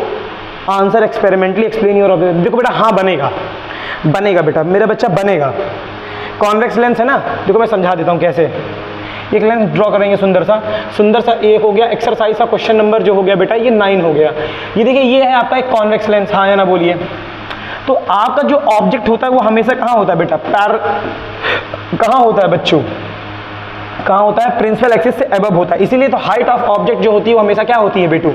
answer experimentally, explain your object. देखो बेटा, हाँ बनेगा बेटा, मेरा बच्चा बनेगा। कॉन्वेक्स लेंस है ना, देखो मैं समझा देता हूँ कैसे। एक लेंस ड्रॉ करेंगे सुंदर सा, एक हो गया एक्सरसाइज का क्वेश्चन नंबर जो हो गया बेटा, ये 9 हो गया। ये देखिए, ये है आपका एक कॉन्वेक्स लेंस, हाँ या ना बोलिए। तो आपका जो ऑब्जेक्ट होता है वो हमेशा कहाँ होता है बेटा, कहाँ होता है बच्चों, कहाँ होता है, प्रिंसिपल एक्सिस से अबव होता है। इसीलिए तो हाइट ऑफ ऑब्जेक्ट जो होती है वो हमेशा क्या होती है बेटू,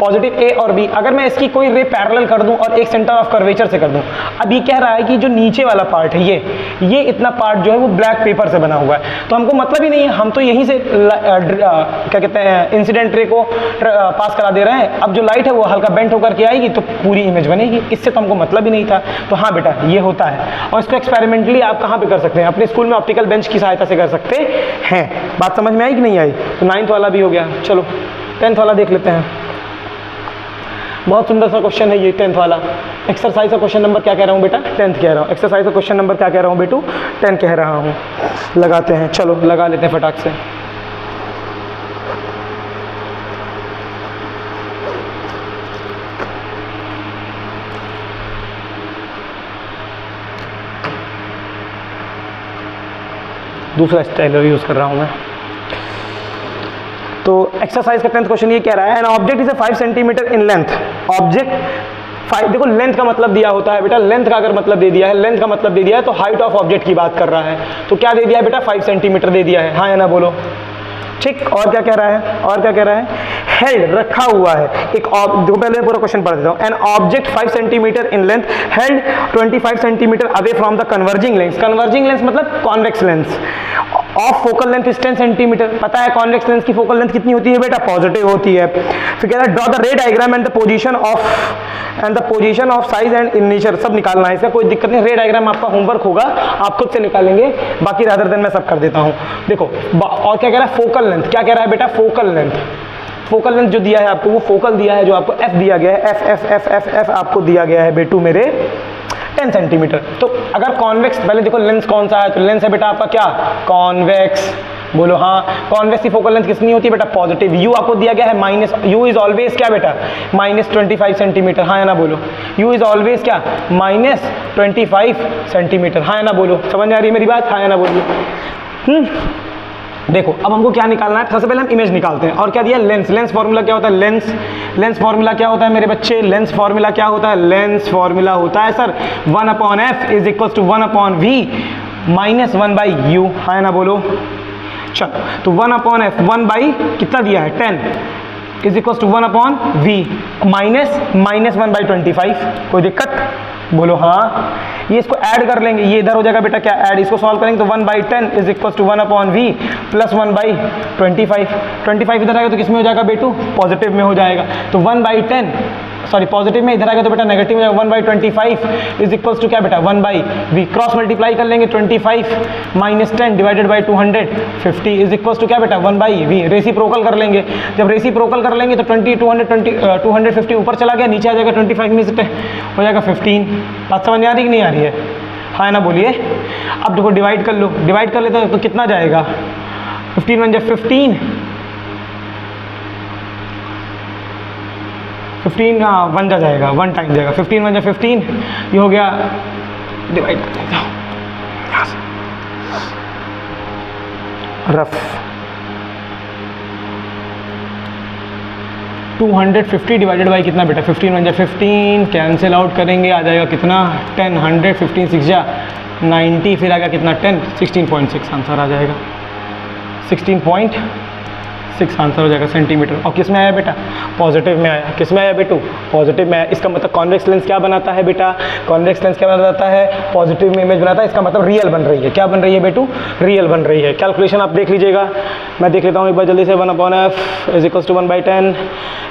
पॉजिटिव A और B। अगर मैं इसकी कोई रे पैरेलल कर दूं और एक सेंटर ऑफ कर्वेचर से कर दूं, अब ये कह रहा है कि जो नीचे वाला पार्ट है ये इतना पार्ट जो है वो ब्लैक पेपर से बना हुआ है, तो हमको मतलब ही नहीं है, हम तो यहीं से क्या कहते हैं इंसिडेंट रे को पास करा दे रहे हैं। अब जो लाइट है वो हल्का बेंट होकर के आएगी तो पूरी इमेज बनेगी, इससे तो हमको मतलब ही नहीं था। तो हाँ बेटा, ये होता है, और इसको एक्सपेरिमेंटली आप कहाँ पे कर सकते हैं, अपने स्कूल में ऑप्टिकल बेंच की सहायता से कर सकते हैं। बात समझ में आई कि नहीं आई। तो 9th वाला भी हो गया। चलो 10th वाला देख लेते हैं। बहुत सुंदर सा क्वेश्चन है ये 10th वाला। एक्सरसाइज का क्वेश्चन नंबर क्या कह रहा हूँ बेटा, 10th कह रहा हूँ। एक्सरसाइज का क्वेश्चन नंबर क्या कह रहा हूँ बेटू, 10 कह रहा हूँ। लगाते हैं, चलो लगा लेते हैं फटाक से। दूसरा स्टाइलर यूज कर रहा हूँ मैं। तो एक्सरसाइज का 10th क्वेश्चन ये कह रहा है, N object is 5 centimetre in length. Object 5, देखो लेंथ का मतलब दिया होता है बेटा, लेंथ का अगर मतलब दे दिया है, लेंथ का मतलब दे दिया है तो हाइट ऑफ ऑब्जेक्ट की बात कर रहा है। तो क्या दे दिया है बेटा, 5 सेंटीमीटर दे दिया है, हाँ या ना बोलो। ठीक, और क्या कह रहा है, और क्या कह रहा है, हेल्ड रखा हुआ है एक, देखो पहले पूरा क्वेश्चन पढ़ देता हूँ। An object 5 centimetre in length held 25 centimetre away from the converging lens. Converging lens मतलब convex lens of focal length is 10 centimetre. पता है कॉन्वेक्स लेंस की फोकल लेंथ कितनी होती है बेटा, पॉजिटिव होती है। फिर कह रहा है draw the ray diagram and the position of size and इनिशियर, सब निकालना है, इसका कोई दिक्कत नहीं। रे डायग्राम आपका होमवर्क होगा, आप खुद से निकालेंगे, बाकी रादर देन मैं सब कर देता हूँ। देखो और क्या कह रहा है, फोकल लेंथ, क्या कह रहा है बेटा, फोकल लेंथ। फोकल लेंथ जो दिया है आपको, वो फोकल दिया है जो आपको f दिया गया है, f आपको दिया गया है बेटू मेरे 10 सेंटीमीटर। तो अगर कॉन्वेक्स, पहले देखो लेंस कौन सा है, तो लेंस है बेटा आपका क्या, कॉन्वेक्स। बोलो हाँ, कॉन्वेक्स की फोकल लेंथ कितनी होती है बेटा, पॉजिटिव। u आपको दिया गया है माइनस, u इज ऑलवेज क्या बेटा, -25 सेंटीमीटर, हाँ या ना बोलो। u इज ऑलवेज क्या, -25 सेंटीमीटर, हाँ या ना बोलो। समझ में आ रही है मेरी बात, हाँ या ना बोलिए। देखो अब हमको क्या निकालना है, सबसे पहले हम इमेज निकालते हैं। और क्या दिया, लेंस। लेंस फॉर्मूला क्या होता है, लेंस फॉर्मूला क्या होता है मेरे बच्चे, लेंस फॉर्मूला क्या होता है, लेंस फॉर्मूला होता है sir 1/f is equal to 1/v minus 1/u, है ना, बोलो। चलो तो 1/f 1 कितना दिया है 10 is equal to 1/v minus 1/25, कोई दिक्कत, बोलो हाँ। ये इसको ऐड कर लेंगे, ये इधर हो जाएगा बेटा क्या ऐड, इसको सॉल्व करेंगे तो 1/10 is equal to 1/v plus 1/25, 25 इधर आएगा तो किस में हो जाएगा बेटू, पॉजिटिव में हो जाएगा। तो 1/10 सॉरी पॉजिटिव में, इधर आएगा तो बेटा नेगेटिव में जाएगा, 1/25 इज इक्वल्स टू क्या बेटा 1/v, क्रॉस मल्टीप्लाई कर लेंगे 25 minus 10 divided by 250 is equals to क्या बेटा 1/v, रेसिप्रोकल कर लेंगे। जब रेसिप्रोकल कर लेंगे तो 250 ऊपर चला गया, नीचे आ जाएगा 25 में से हो जाएगा 15। बात समझ में आ रही कि नहीं आ रही है, हाँ ना, बोलिए। अब देखो डिवाइड कर लो, डिवाइड कर लेते तो कितना जाएगा, 15 1 15 15 1 जा जाएगा, 1 टाइम जाएगा, 15 1 15, ये हो गया, डिवाइड कर देता हूँ यहाँ से रफ 250 डिवाइडेड बाई कितना बेटा 15 1 15, कैंसिल आउट करेंगे आ जाएगा कितना 10, 100 15 6 जा 90, फिर आएगा कितना 10, 16.6 आंसर आ जाएगा, 16.6 आंसर हो जाएगा सेंटीमीटर। और किस में आया बेटा, पॉजिटिव में आया। किस में आया बेटू, पॉजिटिव में आया। इसका मतलब कॉन्वेक्स लेंस क्या बनाता है बेटा, कॉन्वेक्स लेंस क्या बनाता है, पॉजिटिव में इमेज बनाता है, इसका मतलब रियल बन रही है। क्या बन रही है बेटू, रियल बन रही है। कैलकुलेशन आप देख लीजिएगा, मैं देख लेता हूँ एक बार जल्दी से। 1/f is equals to 1/10,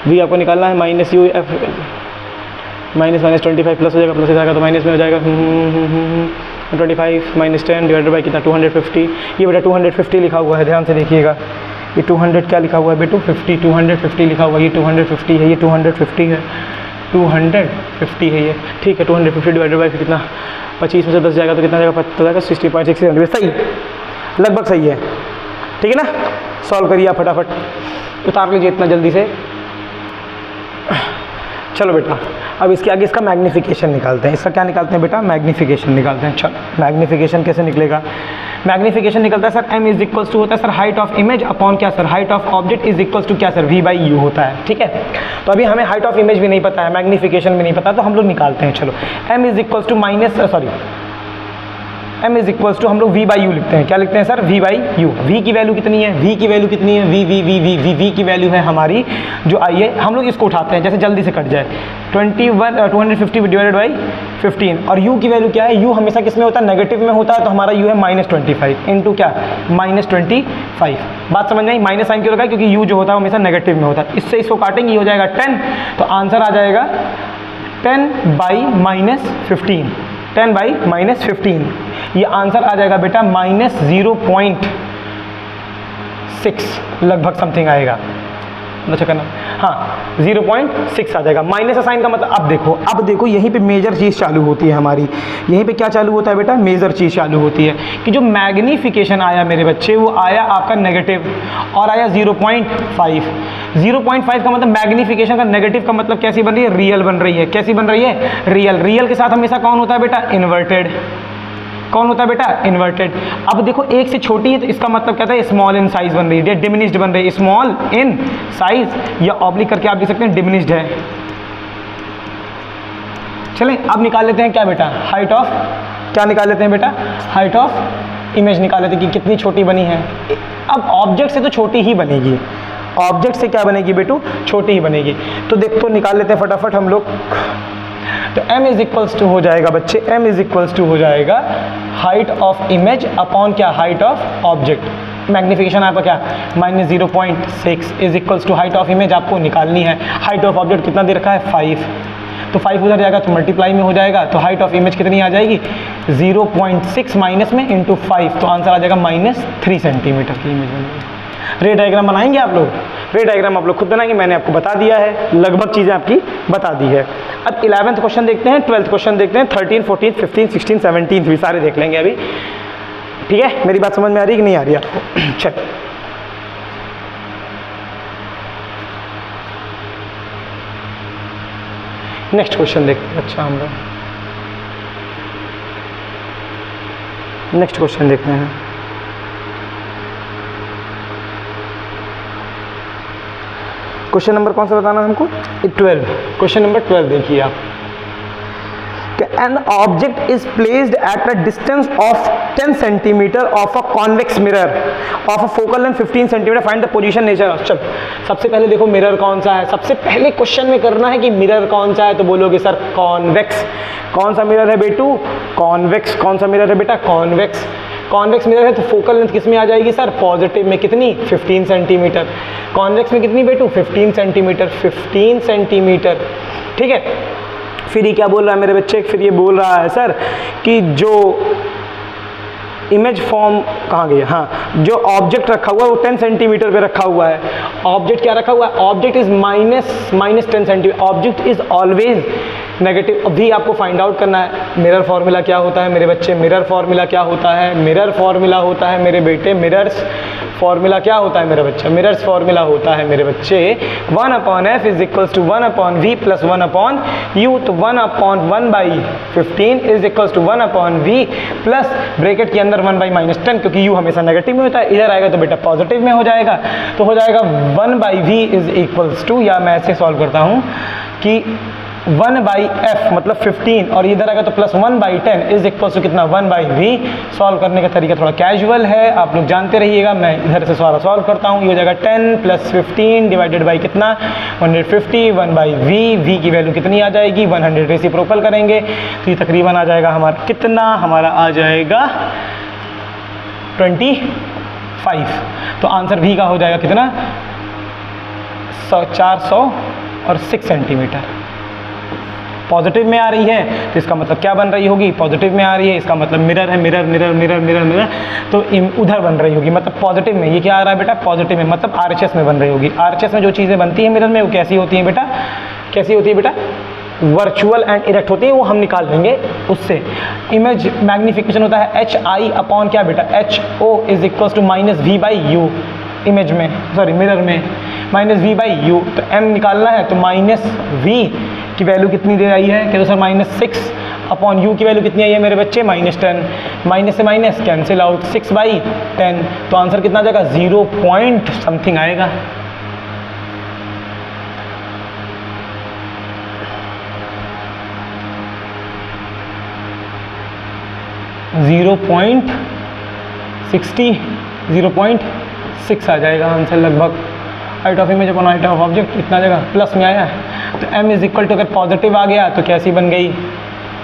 v आपको निकालना है minus u f minus 25 plus हो जाएगा, प्लस हो जाएगा तो माइनस में हो जाएगा 25 माइनस 10 डिवाइडेड बाई कितना 250, ये बेटा 250 लिखा हुआ है, ध्यान से देखिएगा। ये 200 क्या लिखा हुआ है बेटू 50, 250 लिखा हुआ है, ये 250 है, ये 250 है, 250 है ये, ठीक है। 250 डिवाइडेड बाई कितना 25 में से 10 जाएगा तो कितना जाएगा, पता जाएगा 60.6 सेंटीमीटर, सही, लगभग सही है, ठीक है ना। सॉल्व करिए आप फटाफट, उतार लीजिए इतना जल्दी से। चलो बेटा अब इसके आगे इसका मैग्नीफिकेशन निकालते हैं। इसका क्या निकालते हैं बेटा, मैग्नीफिकेशन निकालते हैं। चलो मैग्नीफिकेशन कैसे निकलेगा, मैग्नीफिकेशन निकलता है sir m is equals to होता है sir height of image upon क्या sir, height of object is equals to क्या सर, v/u होता है, ठीक है। तो अभी हमें हाइट ऑफ इमेज भी नहीं पता है, मैग्नीफिकेशन भी नहीं पता, तो हम लोग निकालते हैं। चलो m is equals to m is equals to हम लोग v/u लिखते हैं। क्या लिखते हैं सर, v/u। v की वैल्यू कितनी है, v की वैल्यू कितनी है, v की वैल्यू है हमारी जो आई है, हम लोग इसको उठाते हैं जैसे जल्दी से कट जाए, 250 डिवाइडेड बाई 15। और u की वैल्यू क्या है, u हमेशा किस में होता है, नेगेटिव में होता है, तो हमारा u है -25 इंटू क्या -25। बात समझ में आई, माइनस साइन क्यों लगा, क्योंकि u जो होता है हमेशा नेगेटिव में होता है। इससे इसको काटेंगे, ये हो जाएगा 10, तो आंसर आ जाएगा 10/-15, 10/-15, ये आंसर आ जाएगा बेटा -0.6 लगभग समथिंग आएगा, अच्छा करना, हाँ 0.6 आ जाएगा। माइनस साइन का मतलब अब देखो यहीं पे मेजर चीज़ चालू होती है हमारी, यहीं पे क्या चालू होता है बेटा, मेजर चीज़ चालू होती है कि जो मैग्नीफिकेशन आया मेरे बच्चे वो आया आपका नेगेटिव और आया 0.5। 0.5 का मतलब मैग्नीफिकेशन का नेगेटिव का मतलब कैसी बन रही है, रियल बन रही है। कैसी बन रही है, रियल। रियल के साथ हमेशा कौन होता है बेटा, इन्वर्टेड। कौन होता है बेटा, इन्वर्टेड। अब देखो एक से छोटी है तो इसका मतलब क्या था, स्मॉल इन साइज बन रही है, डिमिनिश्ड बन रही है, स्मॉल इन साइज, या ऑब्लिक करके आप देख सकते हैं डिमिनिश्ड है। चलें अब निकाल लेते हैं क्या बेटा, हाइट ऑफ, क्या निकाल लेते हैं बेटा, हाइट ऑफ इमेज निकाल लेते हैं कि कितनी छोटी बनी है। अब ऑब्जेक्ट से तो छोटी ही बनेगी, ऑब्जेक्ट से क्या बनेगी बेटू, छोटी ही बनेगी। तो देख तो निकाल लेते हैं फटाफट हम लोग। तो m इज इक्वल्स टू हो जाएगा बच्चे, m इज इक्वल्स टू हो जाएगा हाइट ऑफ इमेज अपॉन क्या, हाइट ऑफ ऑब्जेक्ट। मैग्नीफिकेशन आपका क्या -0.6 is equals to height of image आपको निकालनी है। हाइट ऑफ ऑब्जेक्ट कितना दे रखा है 5, तो 5 उधर जाएगा तो मल्टीप्लाई में हो जाएगा, तो हाइट ऑफ इमेज कितनी आ जाएगी 0.6 माइनस में इंटू 5, तो आंसर आ जाएगा -3 सेंटीमीटर की इमेज बनेगी। रे डायग्राम बनाएंगे आप लोग, रे डायग्राम आप लोग खुद बनाएंगे, मैंने आपको बता दिया है, लगभग चीज़ें आपकी बता दी है। अब 11th क्वेश्चन देखते हैं, 12th क्वेश्चन देखते हैं, 13, 14, 15, 16, 17 भी सारे देख लेंगे अभी, ठीक है। मेरी बात समझ में आ रही है कि नहीं आ रही है आपको, चल नेक्स्ट क्वेश्चन देखते हैं। अच्छा हम लोग नेक्स्ट क्वेश्चन देखते हैं। क्वेश्चन नंबर कौन सा बताना है हमको? 12। क्वेश्चन नंबर 12 देखिए आप। An object is placed at a distance of 10 centimeter of a convex mirror of a focal length 15 centimeter. Find the position nature of. चल सबसे पहले देखो मिरर कौन सा है। सबसे पहले क्वेश्चन में करना है कि मिरर कौन सा है, तो बोलोगे सर कॉन्वेक्स। कौन सा मिरर है बेटू? कॉन्वेक्स। कौन सा मिरर है बेटा? कॉन्वेक्स। कॉन्वेक्स मिरर है तो फोकल लेंथ किस में आ जाएगी सर? पॉजिटिव में। कितनी? 15 सेंटीमीटर। कॉन्वेक्स में कितनी बेटू? 15 सेंटीमीटर। 15 सेंटीमीटर, ठीक है। फिर ये क्या बोल रहा है मेरे बच्चे? फिर ये बोल रहा है सर कि जो इमेज फॉर्म कहाँ गई? हाँ, जो ऑब्जेक्ट रखा हुआ है वो 10 सेंटीमीटर पे रखा हुआ है। ऑब्जेक्ट क्या रखा हुआ है? Object is minus 10 centimetre. Object is always negative. अभी आपको फाइंड आउट करना है मिरर फॉर्मूला क्या होता है मेरे बच्चे। मिरर फॉर्मूला क्या होता है? मिरर फॉर्मूला होता है मेरे बेटे, मिरर्स फॉर्मूला क्या होता है मेरा बच्चा? मिरर्स फॉर्मूला होता है मेरे बच्चे 1/f is equals to 1/v plus 1/u। तो 1/1/15 is equals to 1/v plus bracket के अंदर 1/-10, क्योंकि u हमेशा नेगेटिव में होता है। इधर आएगा तो बेटा पॉजिटिव में हो जाएगा, तो हो जाएगा 1/v इज इक्वल्स टू, या मैं ऐसे सॉल्व करता हूँ कि 1/f मतलब 15 और इधर आएगा तो प्लस 1/10 इज इक्वल टू कितना? 1/v। सॉल्व करने का तरीका थोड़ा कैजुअल है, आप लोग जानते रहिएगा। मैं इधर से सारा सॉल्व करता हूँ। ये हो जाएगा 10 प्लस 15 डिवाइडेड बाई कितना? 150। 1/v, v की वैल्यू कितनी आ जाएगी? 100 रेसिप्रोकल करेंगे तो ये तकरीबन आ जाएगा हमारा कितना? हमारा आ जाएगा 25। तो आंसर v का हो जाएगा कितना? 406 सेंटीमीटर। पॉजिटिव में आ रही है तो इसका मतलब क्या बन रही होगी? पॉजिटिव में आ रही है, इसका मतलब मिरर है। Mirror mirror mirror mirror mirror, तो उधर बन रही होगी, मतलब पॉजिटिव में। ये क्या आ रहा है बेटा? पॉजिटिव में, मतलब आरएचएस में बन रही होगी। आरएचएस में जो चीज़ें बनती हैं मिरर में वो कैसी होती हैं बेटा? कैसी होती है बेटा? वर्चुअल एंड इरेक्ट होती है, वो हम निकाल देंगे उससे। इमेज मैग्नीफिकेशन होता है HI अपॉन क्या बेटा? HO is equal to -v/u। Image में, सॉरी मिरर में -v/u। तो m निकालना है तो -v की वैल्यू कितनी दे आई है? कहते सर -6 अपॉन u की वैल्यू कितनी आई है मेरे बच्चे? -10। माइनस से माइनस कैंसिल आउट, 6/10। तो आंसर कितना आ जाएगा? 0 पॉइंट समथिंग आएगा। .6 आ जाएगा आंसर लगभग। Height of image upon height of object इतना जगह प्लस में आया है। तो m इज इक्वल टू अगर पॉजिटिव आ गया तो कैसी बन गई?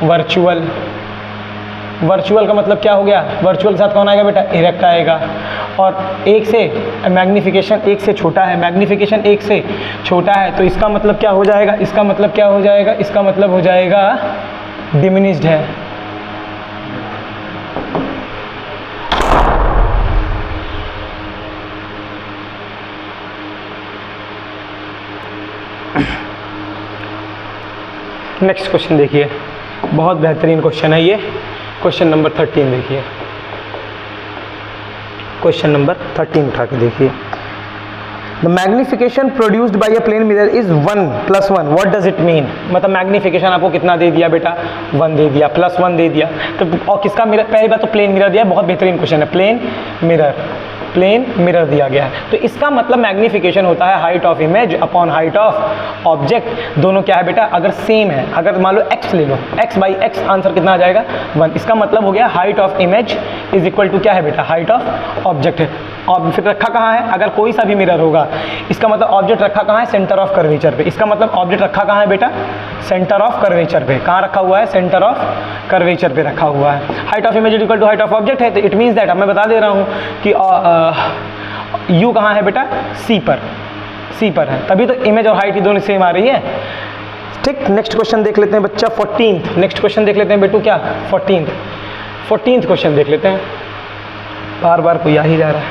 वर्चुअल। वर्चुअल का मतलब क्या हो गया? वर्चुअल के साथ कौन आएगा बेटा? इरेक्ट आएगा। और 1 से मैग्नीफिकेशन 1 से छोटा है, मैग्नीफिकेशन 1 से छोटा है, तो इसका मतलब क्या हो जाएगा? इसका मतलब क्या हो जाएगा? इसका मतलब हो जाएगा डिमिनिश्ड है। नेक्स्ट क्वेश्चन देखिए, बहुत बेहतरीन क्वेश्चन है ये। क्वेश्चन नंबर 13 देखिए। क्वेश्चन नंबर 13 उठा के देखिए। The magnification produced by a plane mirror is 1+1। What does it mean? मतलब मैग्नीफिकेशन आपको कितना दे दिया बेटा? 1 दे दिया, +1 दे दिया। तो और किसका मिरर? पहली बात तो प्लेन मिरर दिया, बहुत बेहतरीन क्वेश्चन है। प्लेन मिरर दिया गया है, तो इसका मतलब मैग्नीफिकेशन होता है height of image upon height of object. दोनों क्या है बेटा? अगर सेम है, अगर मान लो x ले लो, x/x आंसर कितना आ जाएगा? 1। इसका मतलब हो गया height of image is equal to क्या है बेटा? हाइट ऑफ ऑब्जेक्ट है। और फिर रखा कहाँ है? अगर कोई सा भी मिरर होगा, इसका मतलब ऑब्जेक्ट रखा कहाँ है? सेंटर ऑफ कर्वेचर पे। इसका मतलब ऑब्जेक्ट रखा कहाँ है बेटा? सेंटर ऑफ कर्वेचर पे। कहाँ रखा हुआ है? सेंटर ऑफ कर्वेचर पे रखा हुआ है। Height of image equal to height of object है, तो इट मीन्स दैट, अब मैं बता दे रहा हूँ कि u कहाँ है बेटा? C पर है, तभी तो इमेज और हाइट ही दोनों सेम आ रही है। ठीक, नेक्स्ट क्वेश्चन देख लेते हैं बच्चा 14th। नेक्स्ट क्वेश्चन देख लेते हैं बेटू, क्या 14th क्वेश्चन देख लेते हैं। बार बार कोई आ ही जा रहा है।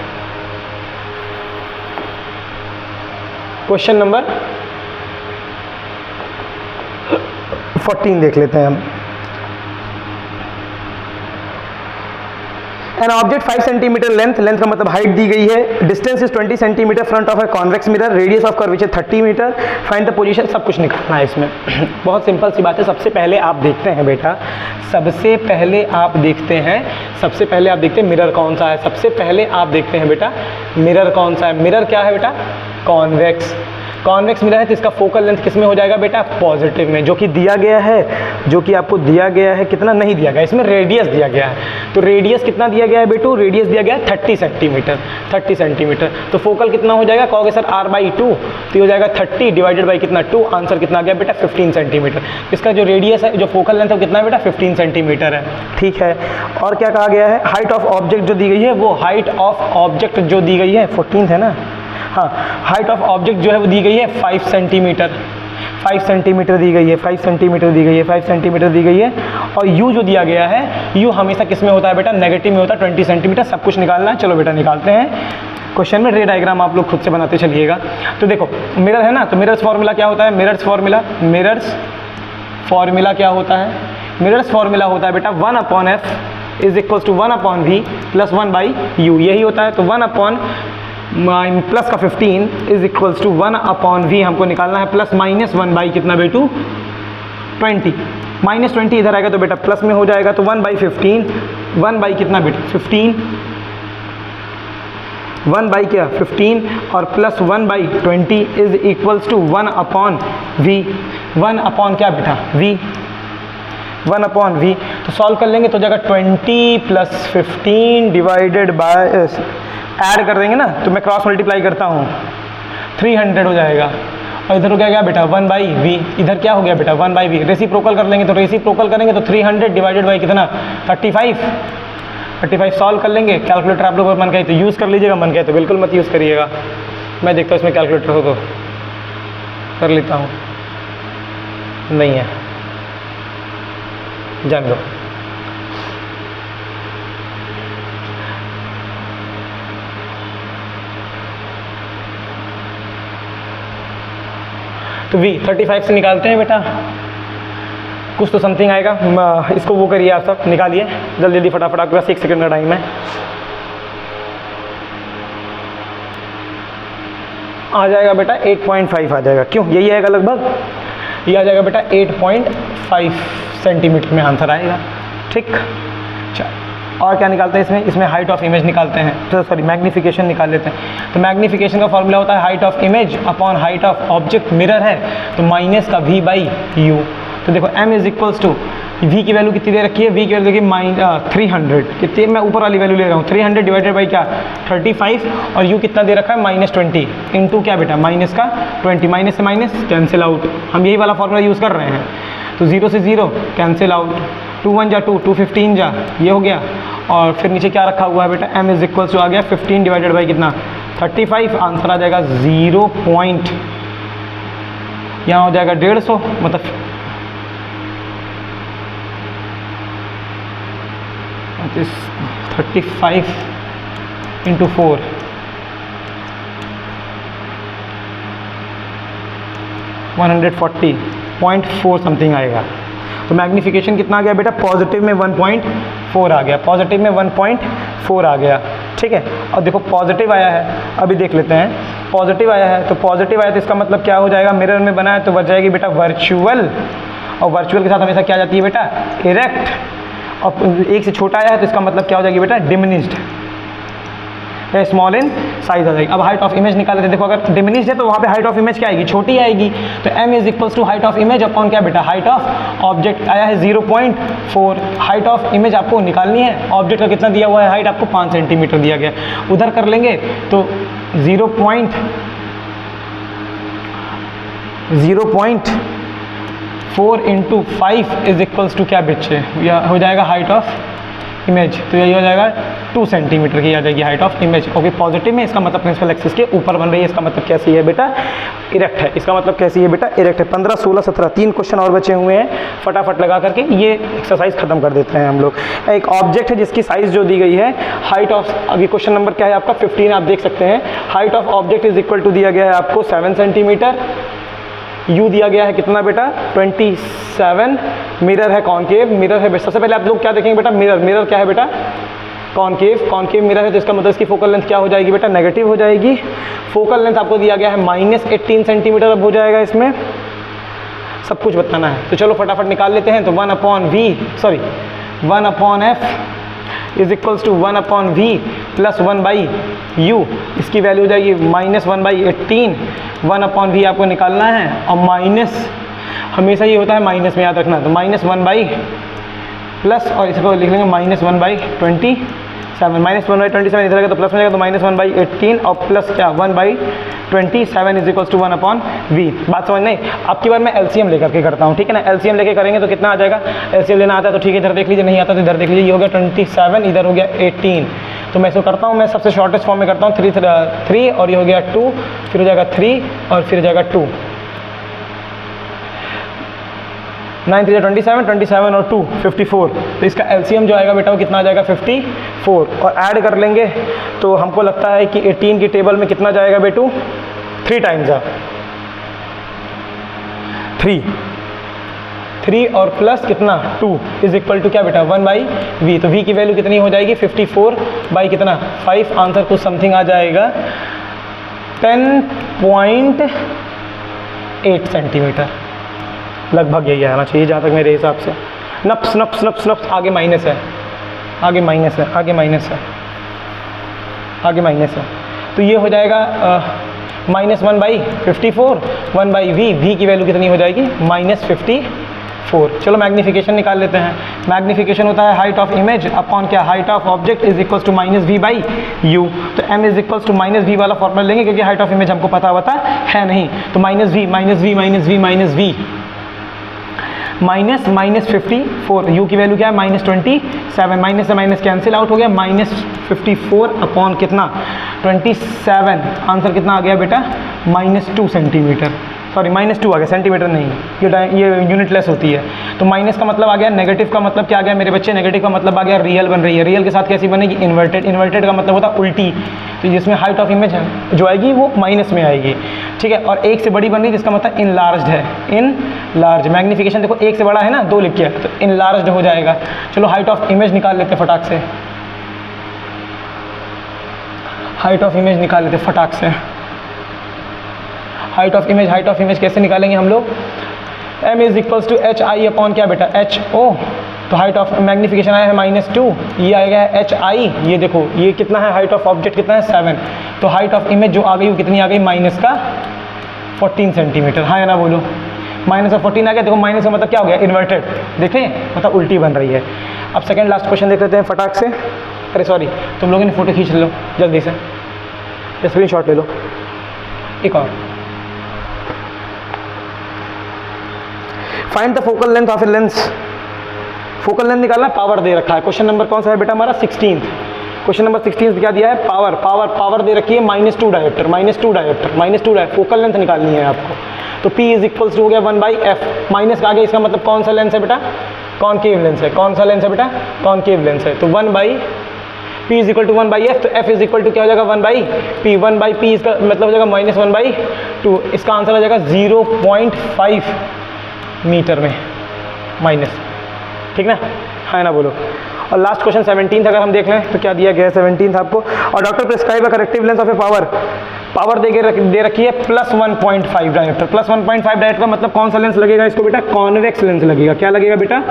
क्वेश्चन नंबर 14 देख लेते हैं हम। एन ऑब्जेक्ट 5 सेंटीमीटर लेंथ का मतलब हाइट दी गई है। Distance is 20 centimetre front of a convex mirror. Radius of curvature 30 metre. Find the position. सब कुछ निकालना है इसमें। बहुत सिंपल सी बात है। सबसे पहले आप देखते हैं बेटा, सबसे पहले आप देखते हैं मिरर कौन सा है। सबसे पहले आप देखते हैं बेटा मिरर कौन सा है। मिरर क्या है बेटा? कॉन्वेक्स। कॉन्वेक्स मिरर है तो इसका फोकल लेंथ किस में हो जाएगा बेटा, पॉजिटिव में, जो कि दिया गया है, जो कि आपको दिया गया है कितना, नहीं दिया गया, इसमें रेडियस दिया गया है। तो रेडियस कितना दिया गया है बेटू, रेडियस दिया गया है 30 सेंटीमीटर, 30 सेंटीमीटर। तो फोकल कितना हो जाएगा, कहोगे सर r/2, तो ये हो जाएगा 30 डिवाइडेड बाई कितना 2, आंसर कितना आ गया बेटा 15 सेंटीमीटर। इसका जो रेडियस है, जो फोकल लेंथ है वो कितना है बेटा 15 सेंटीमीटर है। ठीक है, और क्या कहा गया है, हाइट ऑफ ऑब्जेक्ट जो दी गई है, वो हाइट ऑफ ऑब्जेक्ट जो दी गई है 14 है ना, हाँ, हाइट ऑफ ऑब्जेक्ट जो है वो दी गई है 5 सेंटीमीटर, 5 सेंटीमीटर दी गई है, 5 सेंटीमीटर दी गई है, 5 सेंटीमीटर दी गई है। और u जो दिया गया है, u हमेशा किस में होता है बेटा, नेगेटिव में होता है, 20 सेंटीमीटर। सब कुछ निकालना है, चलो बेटा निकालते हैं। क्वेश्चन में रे डायग्राम आप लोग खुद से बनाते चलिएगा। तो देखो मिरर है ना, तो मिरर्स फॉर्मूला क्या होता है, मिरर्स फॉर्मूला क्या होता है, मिरर्स फॉर्मूला होता है बेटा 1/f is equals to 1/v plus 1/u, यही होता है। तो 1 प्लस का 15 इज इक्वल्स टू 1/v हमको निकालना है, प्लस माइनस 1 कितना बेटू 20, -20 इधर आएगा तो बेटा प्लस में हो जाएगा। तो 1/15, 1 कितना बेटा 15, 1 क्या 15 और plus 1/20 is equals to 1/v, 1 क्या बेटा v, 1/v। तो सॉल्व कर लेंगे तो जाएगा 20 प्लस 15 डिवाइडेड बाय, ऐड कर देंगे ना, तो मैं क्रॉस मल्टीप्लाई करता हूँ, 300 हो जाएगा। और इधर हो गया बेटा 1/v, इधर क्या हो गया बेटा 1/v। रेसिप्रोकल कर लेंगे, तो रेसिप्रोकल करेंगे तो 300 डिवाइडेड बाई कितना 35 सॉल्व कर लेंगे। कैलकुलेटर आप लोगों को मन कहे तो यूज़ कर लीजिएगा, मन कहे तो बिल्कुल मत यूज़ करिएगा। मैं देखता हूँ इसमें कैलकुलेटर हो तो कर लेता हूँ, नहीं है जान लो। तो v 35 से निकालते हैं बेटा, कुछ तो समथिंग आएगा। इसको वो करिए आप सब, निकालिए जल्दी जल्दी फटाफट, आपके पास 1 सेकंड का टाइम है। आ जाएगा बेटा 8.5 आ जाएगा, क्यों यही आएगा लगभग, ये आ जाएगा बेटा 8.5 सेंटीमीटर में आंसर आएगा। ठीक, चलो और क्या निकालते हैं इसमें हाइट ऑफ इमेज निकालते हैं, तो सॉरी मैग्नीफिकेशन निकाल लेते हैं। तो मैग्नीफिकेशन का फॉर्मूला होता है height of image upon height of object, mirror है तो माइनस का v/u। तो देखो m is equals to v की वैल्यू कितनी दे रखी है, v की वैल्यू देखिए 300, कितनी मैं ऊपर वाली वैल्यू ले रहा हूँ 300 डिवाइडेड बाई क्या 35, और u कितना दे रखा है -20 इंटू क्या बेटा माइनस का 20, माइनस से माइनस कैंसिल आउट, हम यही वाला फॉर्मूला यूज़ कर रहे हैं। तो 0 से 0 कैंसिल आउट, 2 1 जा 2, 2 15 जा, ये हो गया। और फिर नीचे क्या रखा हुआ है बेटा m इज इक्वल्स टू आ गया 15 डिवाइडेड बाई कितना 35, आंसर आ जाएगा 0 पॉइंट, यहाँ हो जाएगा 150, मतलब 35 इंटू 4 140.4 समथिंग आएगा। तो मैग्नीफिकेशन कितना आ गया बेटा, पॉजिटिव में 1.4 आ गया, पॉजिटिव में 1.4 आ गया। ठीक है, और देखो पॉजिटिव आया है, अभी देख लेते हैं। पॉजिटिव आया है, तो पॉजिटिव आया तो इसका मतलब क्या हो जाएगा, मिरर में बना है तो बच जाएगी बेटा वर्चुअल, और वर्चुअल के साथ हमेशा क्या जाती है बेटा इरेक्ट, और एक से छोटा आया है तो इसका मतलब क्या हो जाएगी बेटा डिमिनिश्ड, स्मॉल इन साइज आ जाएगी। अब हाइट ऑफ इमेज निकाल लेते हैं। देखो अगर डिमिनिश्ड है तो वहाँ पे हाइट ऑफ इमेज क्या आएगी, छोटी आएगी। तो m is equals to height of image upon क्या बेटा हाइट ऑफ ऑब्जेक्ट, आया है 0.4। हाइट ऑफ इमेज आपको निकालनी है, ऑब्जेक्ट का कितना दिया हुआ है हाइट आपको 5 सेंटीमीटर दिया गया, उधर कर लेंगे तो 0.4 इंटू 5 इज इक्वल्स टू क्या बच्चे, यह हो जाएगा हाइट ऑफ इमेज, तो यही हो जाएगा 2 सेंटीमीटर की आ जाएगी height of image. Okay, positive में इसका मतलब प्रिंसिपल एक्सिस के ऊपर बन रही है, इसका मतलब कैसी है बेटा इरेक्ट है, इसका मतलब कैसी है बेटा इरेक्ट है। 15 16 17 3 क्वेश्चन और बचे हुए हैं, फटाफट लगा करके ये एक्सरसाइज खत्म कर देते हैं हम लोग। एक ऑब्जेक्ट है जिसकी साइज जो दी गई है, हाइट ऑफ, अभी क्वेश्चन नंबर क्या है आपका 15, आप देख सकते हैं। Height of object is equal to दिया गया है आपको 7 सेंटीमीटर, u दिया गया है कितना बेटा 27, मिरर है कॉनकेव, मिरर है। सबसे पहले आप लोग क्या देखेंगे बेटा मिरर क्या है बेटा कॉनकेव मिरर है, तो इसका मतलब इसकी फोकल लेंथ क्या हो जाएगी बेटा नेगेटिव हो जाएगी। फोकल लेंथ आपको दिया गया है -18 सेंटीमीटर, अब हो जाएगा इसमें सब कुछ बताना है। तो चलो फटाफट निकाल लेते हैं। तो 1/f is equals to 1/v plus 1/u, इसकी वैल्यू हो जाएगी -1/18। 1/v आपको निकालना है और माइनस, हमेशा ये होता है माइनस में, याद रखना। तो -1 प्लस और इसको लिख लेंगे -1/27, -1/27 इधर आएगा तो प्लस में जाएगा, तो -1/18 और प्लस क्या 1/27 इज इक्वल्स टू 1/v। बात समझ नहीं? अब की बार मैं एलसीएम लेकर के करता हूँ, ठीक है ना। एलसीएम लेके करेंगे तो कितना आ जाएगा? एलसीएम लेना आता है तो ठीक है, इधर देख लीजिए, नहीं आता तो इधर देख लीजिए। ये हो गया 27, इधर हो गया 18। तो मैं इसको करता हूँ, मैं सबसे शॉर्टेस्ट फॉर्म में करता हूँ, 3 और ये हो गया 2, फिर हो जाएगा 3 और फिर हो जाएगा 2। 9 3 27, 27 और 2 54। तो इसका एलसीएम जो आएगा बेटा वो कितना आ जाएगा? 54। और ऐड कर लेंगे तो हमको लगता है कि 18 की टेबल में कितना जाएगा बेटू? 3 टाइम्स 3 और प्लस कितना 2 इज इक्वल टू क्या बेटा 1/v। तो v की वैल्यू कितनी हो जाएगी? 54 बाई कितना 5। आंसर कुछ समथिंग आ जाएगा 10.8 सेंटीमीटर, लगभग यही आना चाहिए जहाँ तक मेरे हिसाब से। नप्स नप्स नप्स नप्स, आगे माइनस है, आगे माइनस है, आगे माइनस है, आगे माइनस है। तो ये हो जाएगा -1/54, 1/v। v की वैल्यू कितनी हो जाएगी? -54। चलो मैग्नीफिकेशन निकाल लेते हैं। मैग्नीफिकेशन होता है हाइट ऑफ इमेज अपॉन क्या? Height of object is equals to -v/u। तो m is equals to -v वाला फॉर्मूला लेंगे क्योंकि हाइट ऑफ इमेज हमको पता होता है नहीं। तो -v -v -v -54, u की वैल्यू क्या है? -27। माइनस से माइनस कैंसिल आउट हो गया, -54 अपॉन कितना 27। आंसर कितना आ गया बेटा? -2 सेंटीमीटर, सॉरी -2 आ गया, सेंटीमीटर नहीं, ये यूनिट लेस होती है। तो माइनस का मतलब आ गया, नेगेटिव का मतलब क्या आ गया मेरे बच्चे? नेगेटिव का मतलब आ गया रियल बन रही है। रियल के साथ कैसी बनेगी? इन्वर्टेड। इन्वर्टेड का मतलब होता है उल्टी, तो जिसमें हाइट ऑफ इमेज जो आएगी वो माइनस में आएगी, ठीक है। और एक से बड़ी बन रही जिसका मतलब इनलार्ज्ड है, इनलार्ज। मैग्नीफिकेशन देखो एक से बड़ा है ना, 2 लिख के, तो इनलार्ज्ड हो जाएगा। चलो हाइट ऑफ इमेज निकाल लेते फटाक से, हाइट ऑफ इमेज निकाल लेते फटाक से। हाइट ऑफ इमेज कैसे निकालेंगे हम लोग? m is equals to hi upon क्या बेटा? ho। तो हाइट ऑफ मैग्नीफिकेशन आया है -2, ये आएगा hi। ये देखो ये कितना है? हाइट ऑफ ऑब्जेक्ट कितना है? 7। तो हाइट ऑफ इमेज जो आ गई वो कितनी आ गई? -14 सेंटीमीटर। हाँ या ना बोलो? -14 आ गया। देखो माइनस का मतलब क्या हो गया? इन्वर्टेड। देखें, मतलब उल्टी बन रही है। अब सेकेंड लास्ट क्वेश्चन देख लेते हैं फटाक से। अरे सॉरी, तुम लोगों ने फोटो खींच लो जल्दी से, स्क्रीन शॉट ले लो। एक और, find the focal length of a lens. Focal length निकालना, पावर दे रखा है। क्वेश्चन नंबर कौन सा है बेटा हमारा? 16th। क्वेश्चन नंबर 16 क्या दिया है? पावर। पावर दे रखी है -2 डायोप्टर, -2 फोकल लेंथ निकालनी है आपको। तो P इज इक्वल्स टू हो गया 1/f। माइनस का आगे इसका मतलब कौन सा लेंस है बेटा? कॉनकेव लेंस है। कौन सा लेंस है बेटा? कॉनकेव लेंस है। तो P is equal to 1/f। तो f इज इक्वल टू क्या हो जाएगा? 1/p। 1/p इसका मतलब हो जाएगा -1/2। इसका आंसर हो जाएगा 0.5 मीटर में माइनस, ठीक ना? हाँ ना बोलो? और लास्ट क्वेश्चन 17 अगर हम देख लें तो क्या दिया गया है 17 आपको? और doctor prescribe a corrective lens of a power दे रखी है +1.5 डायोप्टर। +1.5 डायोप्टर का मतलब कौन सा लेंस लगेगा इसको बेटा? कॉन्वेक्स लेंस लगेगा। क्या लगेगा बेटा?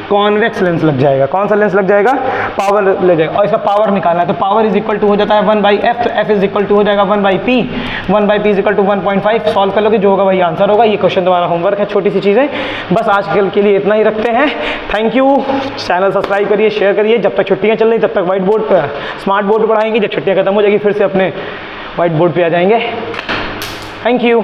कॉन्वेक्स लेंस लग जाएगा। कौन सा लेंस लग जाएगा? पावर ले जाएगा। और इसका पावर निकालना है तो पावर इज इक्वल टू हो जाता है 1/f। तो f इज इक्वल टू हो जाएगा 1/p। 1/p is equal to 1.5। Solve कर लोगे, जो होगा वही आंसर होगा। ये क्वेश्चन तुम्हारा होमवर्क है, छोटी सी चीज़ें। बस आजकल के लिए इतना ही रखते हैं। Thank you. चैनल सब्सक्राइब करिए, शेयर करिए। जब तक छुट्टियाँ चल रही तब तक व्हाइट बोर्ड पर, स्मार्ट बोर्ड पर पढ़ाएंगे। जब छुट्टियाँ खत्म हो जाएगी फिर से अपने व्हाइट बोर्ड पे आ जाएंगे। Thank you.